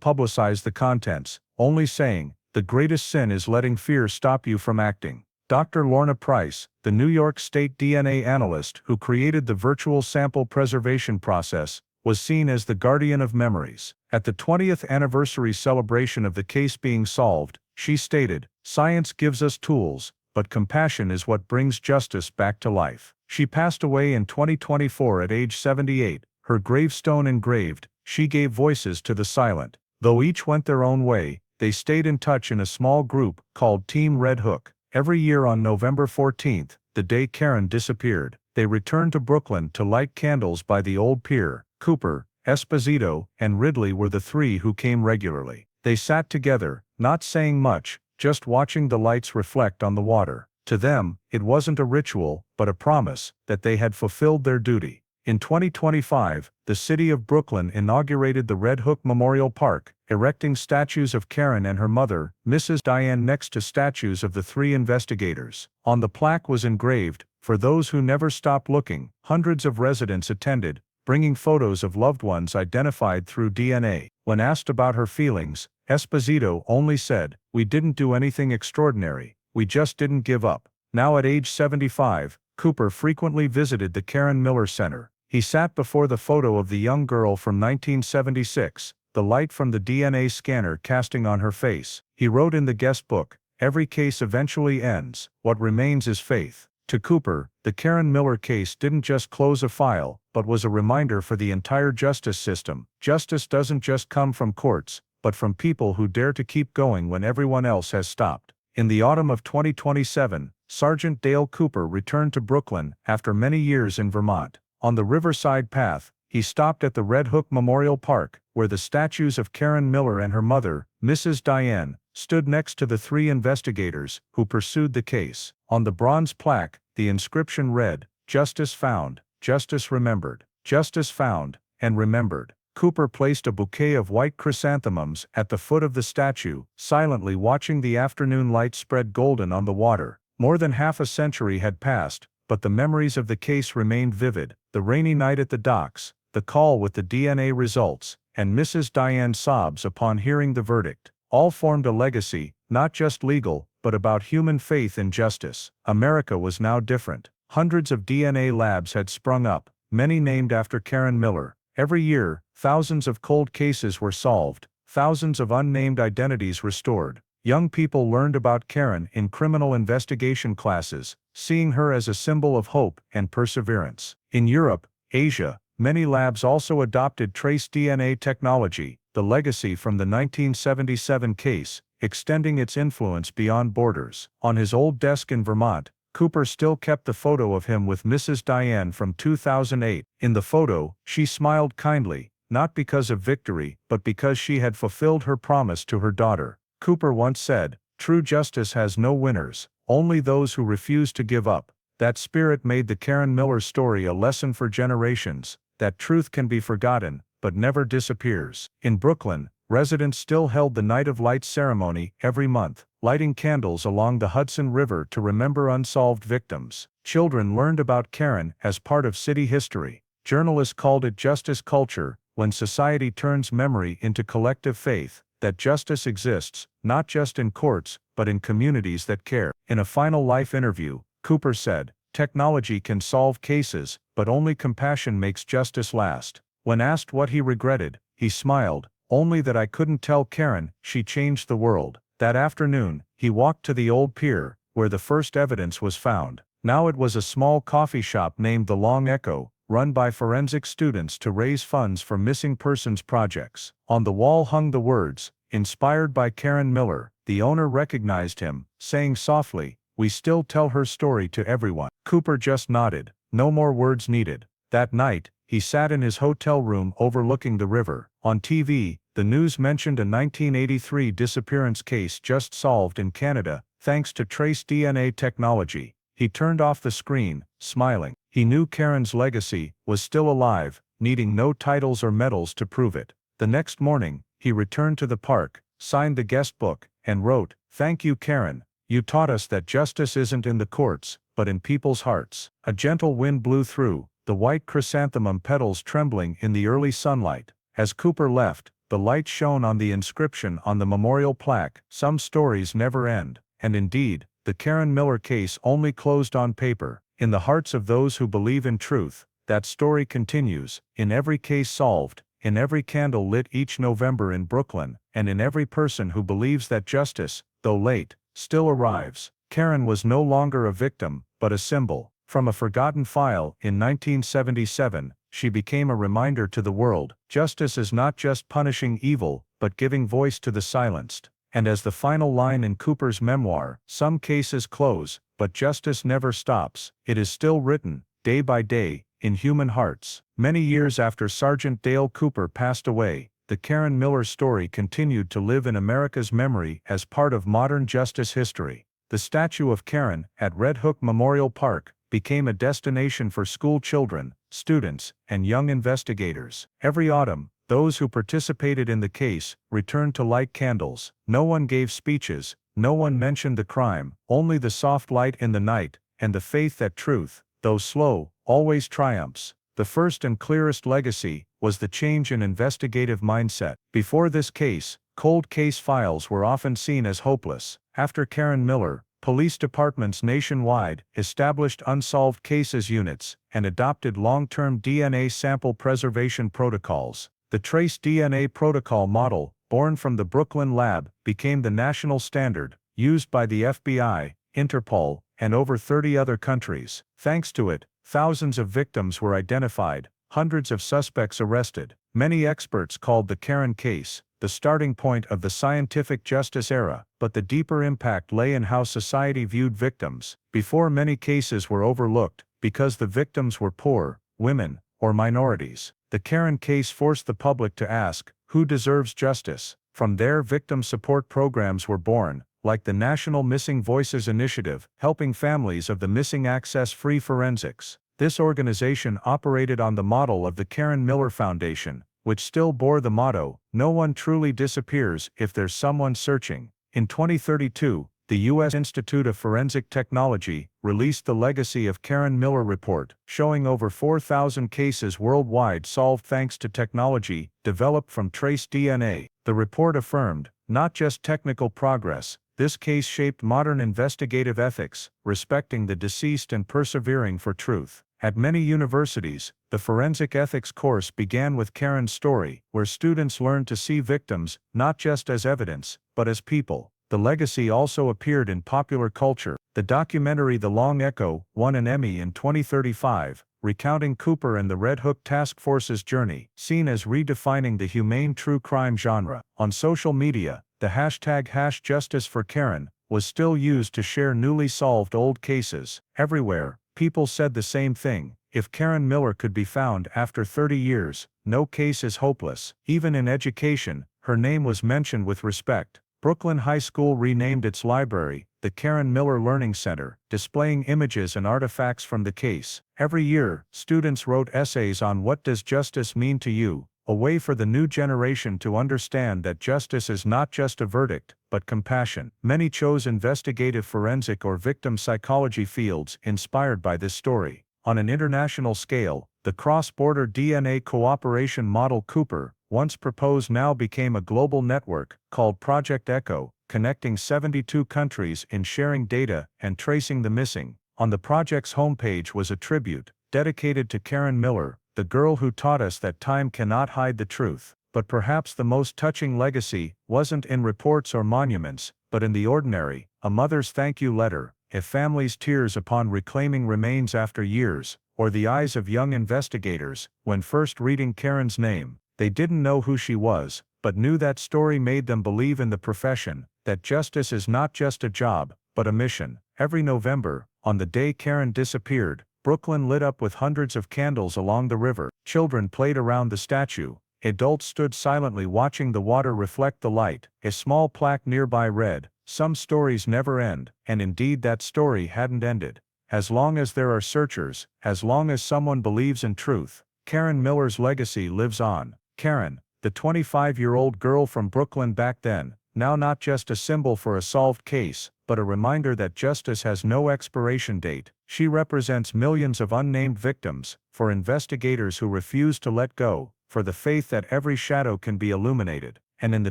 publicize the contents, only saying, the greatest sin is letting fear stop you from acting. Dr. Lorna Price, the New York State DNA analyst who created the virtual sample preservation process, was seen as the guardian of memories. At the 20th anniversary celebration of the case being solved, she stated, "Science gives us tools, but compassion is what brings justice back to life." She passed away in 2024 at age 78, her gravestone engraved, "She gave voices to the silent." Though each went their own way, they stayed in touch in a small group called Team Red Hook. Every year on November 14th, the day Karen disappeared, they returned to Brooklyn to light candles by the old pier. Cooper, Esposito, and Ridley were the three who came regularly. They sat together, not saying much, just watching the lights reflect on the water. To them, it wasn't a ritual, but a promise that they had fulfilled their duty. In 2025, the city of Brooklyn inaugurated the Red Hook Memorial Park, erecting statues of Karen and her mother, Mrs. Diane, next to statues of the three investigators. On the plaque was engraved, "For those who never stop looking." Hundreds of residents attended, bringing photos of loved ones identified through DNA. When asked about her feelings, Esposito only said, "We didn't do anything extraordinary, we just didn't give up." Now at age 75, Cooper frequently visited the Karen Miller Center. He sat before the photo of the young girl from 1976, the light from the DNA scanner casting on her face. He wrote in the guest book, "Every case eventually ends, what remains is faith." To Cooper, the Karen Miller case didn't just close a file, but was a reminder for the entire justice system. Justice doesn't just come from courts, but from people who dare to keep going when everyone else has stopped. In the autumn of 2027, Sergeant Dale Cooper returned to Brooklyn after many years in Vermont. On the Riverside Path, he stopped at the Red Hook Memorial Park, where the statues of Karen Miller and her mother, Mrs. Diane, stood next to the three investigators who pursued the case. On the bronze plaque, the inscription read, "Justice found, justice remembered, justice found, and remembered." Cooper placed a bouquet of white chrysanthemums at the foot of the statue, silently watching the afternoon light spread golden on the water. More than half a century had passed, but the memories of the case remained vivid. The rainy night at the docks, the call with the DNA results, and Mrs. Diane's sobs upon hearing the verdict, all formed a legacy, not just legal, but about human faith in justice. America was now different. Hundreds of DNA labs had sprung up, many named after Karen Miller. Every year, thousands of cold cases were solved, thousands of unnamed identities restored. Young people learned about Karen in criminal investigation classes, seeing her as a symbol of hope and perseverance. In Europe, Asia, many labs also adopted trace DNA technology, the legacy from the 1977 case, extending its influence beyond borders. On his old desk in Vermont, Cooper still kept the photo of him with Mrs. Diane from 2008. In the photo, she smiled kindly, not because of victory, but because she had fulfilled her promise to her daughter. Cooper once said, "True justice has no winners, only those who refuse to give up." That spirit made the Karen Miller story a lesson for generations, that truth can be forgotten, but never disappears. In Brooklyn, residents still held the Night of Lights ceremony every month, lighting candles along the Hudson River to remember unsolved victims. Children learned about Karen as part of city history. Journalists called it justice culture, when society turns memory into collective faith that justice exists, not just in courts, but in communities that care. In a final life interview, Cooper said, "Technology can solve cases, but only compassion makes justice last." When asked what he regretted, he smiled, "Only that I couldn't tell Karen she changed the world." That afternoon, he walked to the old pier, where the first evidence was found. Now it was a small coffee shop named the Long Echo, run by forensic students to raise funds for missing persons projects. On the wall hung the words, "Inspired by Karen Miller." The owner recognized him, saying softly, "We still tell her story to everyone." Cooper just nodded, no more words needed. That night, he sat in his hotel room overlooking the river. On TV, the news mentioned a 1983 disappearance case just solved in Canada, thanks to trace DNA technology. He turned off the screen, smiling. He knew Karen's legacy was still alive, needing no titles or medals to prove it. The next morning, he returned to the park, signed the guest book, and wrote, "Thank you, Karen. You taught us that justice isn't in the courts, but in people's hearts." A gentle wind blew through, the white chrysanthemum petals trembling in the early sunlight. As Cooper left, the light shone on the inscription on the memorial plaque, "Some stories never end." And indeed, the Karen Miller case only closed on paper. In the hearts of those who believe in truth, that story continues, in every case solved, in every candle lit each November in Brooklyn, and in every person who believes that justice, though late, still arrives. Karen was no longer a victim, but a symbol. From a forgotten file in 1977, she became a reminder to the world: justice is not just punishing evil, but giving voice to the silenced. And as the final line in Cooper's memoir, "Some cases close, but justice never stops," it is still written, day by day, in human hearts. Many years after Sergeant Dale Cooper passed away, the Karen Miller story continued to live in America's memory as part of modern justice history. The statue of Karen at Red Hook Memorial Park became a destination for school children, students, and young investigators. Every autumn, those who participated in the case returned to light candles. No one gave speeches, no one mentioned the crime, only the soft light in the night, and the faith that truth, though slow, always triumphs. The first and clearest legacy was the change in investigative mindset. Before this case, cold case files were often seen as hopeless. After Karen Miller, police departments nationwide established unsolved cases units and adopted long-term DNA sample preservation protocols. The Trace DNA Protocol model, born from the Brooklyn lab, became the national standard, used by the FBI, Interpol, and over 30 other countries. Thanks to it, thousands of victims were identified, hundreds of suspects arrested. Many experts called the Karen case the starting point of the scientific justice era, but the deeper impact lay in how society viewed victims. Before, many cases were overlooked because the victims were poor, women, or minorities. The Karen case forced the public to ask, who deserves justice? From there, victim support programs were born, like the National Missing Voices Initiative, helping families of the missing access free forensics. This organization operated on the model of the Karen Miller Foundation, which still bore the motto, "No one truly disappears if there's someone searching." In 2032, the U.S. Institute of Forensic Technology released the Legacy of Karen Miller report, showing over 4,000 cases worldwide solved thanks to technology developed from trace DNA. The report affirmed, not just technical progress, this case shaped modern investigative ethics, respecting the deceased and persevering for truth. At many universities, the forensic ethics course began with Karen's story, where students learned to see victims not just as evidence, but as people. The legacy also appeared in popular culture. The documentary The Long Echo won an Emmy in 2035, recounting Cooper and the Red Hook Task Force's journey, seen as redefining the humane true crime genre. On social media, the hashtag #JusticeForKaren was still used to share newly solved old cases. Everywhere, people said the same thing: if Karen Miller could be found after 30 years, no case is hopeless. Even in education, her name was mentioned with respect. Brooklyn High School renamed its library the Karen Miller Learning Center, displaying images and artifacts from the case. Every year, students wrote essays on what does justice mean to you, a way for the new generation to understand that justice is not just a verdict, but compassion. Many chose investigative forensic or victim psychology fields inspired by this story. On an international scale, the cross-border DNA cooperation model Cooper once proposed now became a global network, called Project Echo, connecting 72 countries in sharing data and tracing the missing. On the project's homepage was a tribute, dedicated to Karen Miller, the girl who taught us that time cannot hide the truth. But perhaps the most touching legacy wasn't in reports or monuments, but in the ordinary: a mother's thank you letter, a family's tears upon reclaiming remains after years, or the eyes of young investigators when first reading Karen's name. They didn't know who she was, but knew that story made them believe in the profession, that justice is not just a job, but a mission. Every November, on the day Karen disappeared, Brooklyn lit up with hundreds of candles along the river. Children played around the statue. Adults stood silently watching the water reflect the light. A small plaque nearby read, Some stories never end, and indeed that story hadn't ended. As long as there are searchers, as long as someone believes in truth, Karen Miller's legacy lives on. Karen, the 25-year-old girl from Brooklyn back then, now not just a symbol for a solved case, but a reminder that justice has no expiration date. She represents millions of unnamed victims, for investigators who refuse to let go, for the faith that every shadow can be illuminated. And in the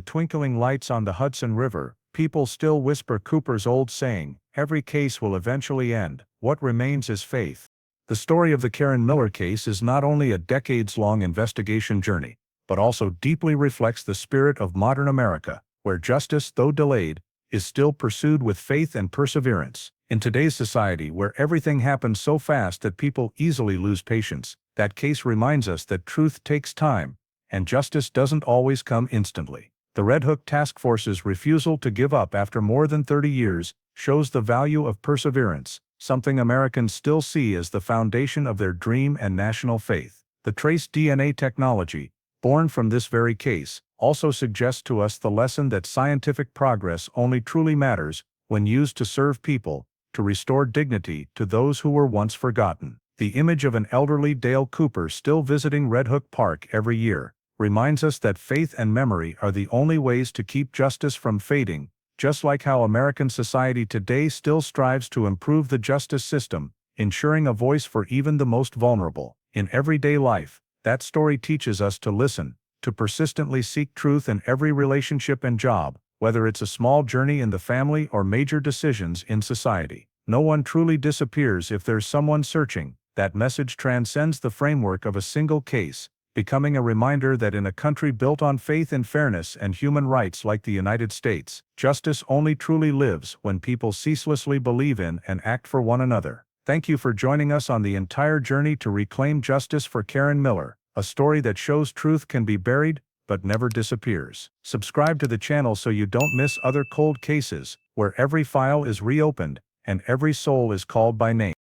twinkling lights on the Hudson River, people still whisper Cooper's old saying, "Every case will eventually end. What remains is faith." The story of the Karen Miller case is not only a decades-long investigation journey, but also deeply reflects the spirit of modern America, where justice, though delayed, is still pursued with faith and perseverance. In today's society where everything happens so fast that people easily lose patience, that case reminds us that truth takes time, and justice doesn't always come instantly. The Red Hook Task Force's refusal to give up after more than 30 years shows the value of perseverance, something Americans still see as the foundation of their dream and national faith. The trace DNA technology, born from this very case, also suggests to us the lesson that scientific progress only truly matters when used to serve people, to restore dignity to those who were once forgotten. The image of an elderly Dale Cooper still visiting Red Hook Park every year reminds us that faith and memory are the only ways to keep justice from fading, just like how American society today still strives to improve the justice system, ensuring a voice for even the most vulnerable. In everyday life, that story teaches us to listen, to persistently seek truth in every relationship and job, whether it's a small journey in the family or major decisions in society. No one truly disappears if there's someone searching. That message transcends the framework of a single case, becoming a reminder that in a country built on faith and fairness and human rights like the United States, justice only truly lives when people ceaselessly believe in and act for one another. Thank you for joining us on the entire journey to reclaim justice for Karen Miller, a story that shows truth can be buried, but never disappears. Subscribe to the channel so you don't miss other cold cases, where every file is reopened, and every soul is called by name.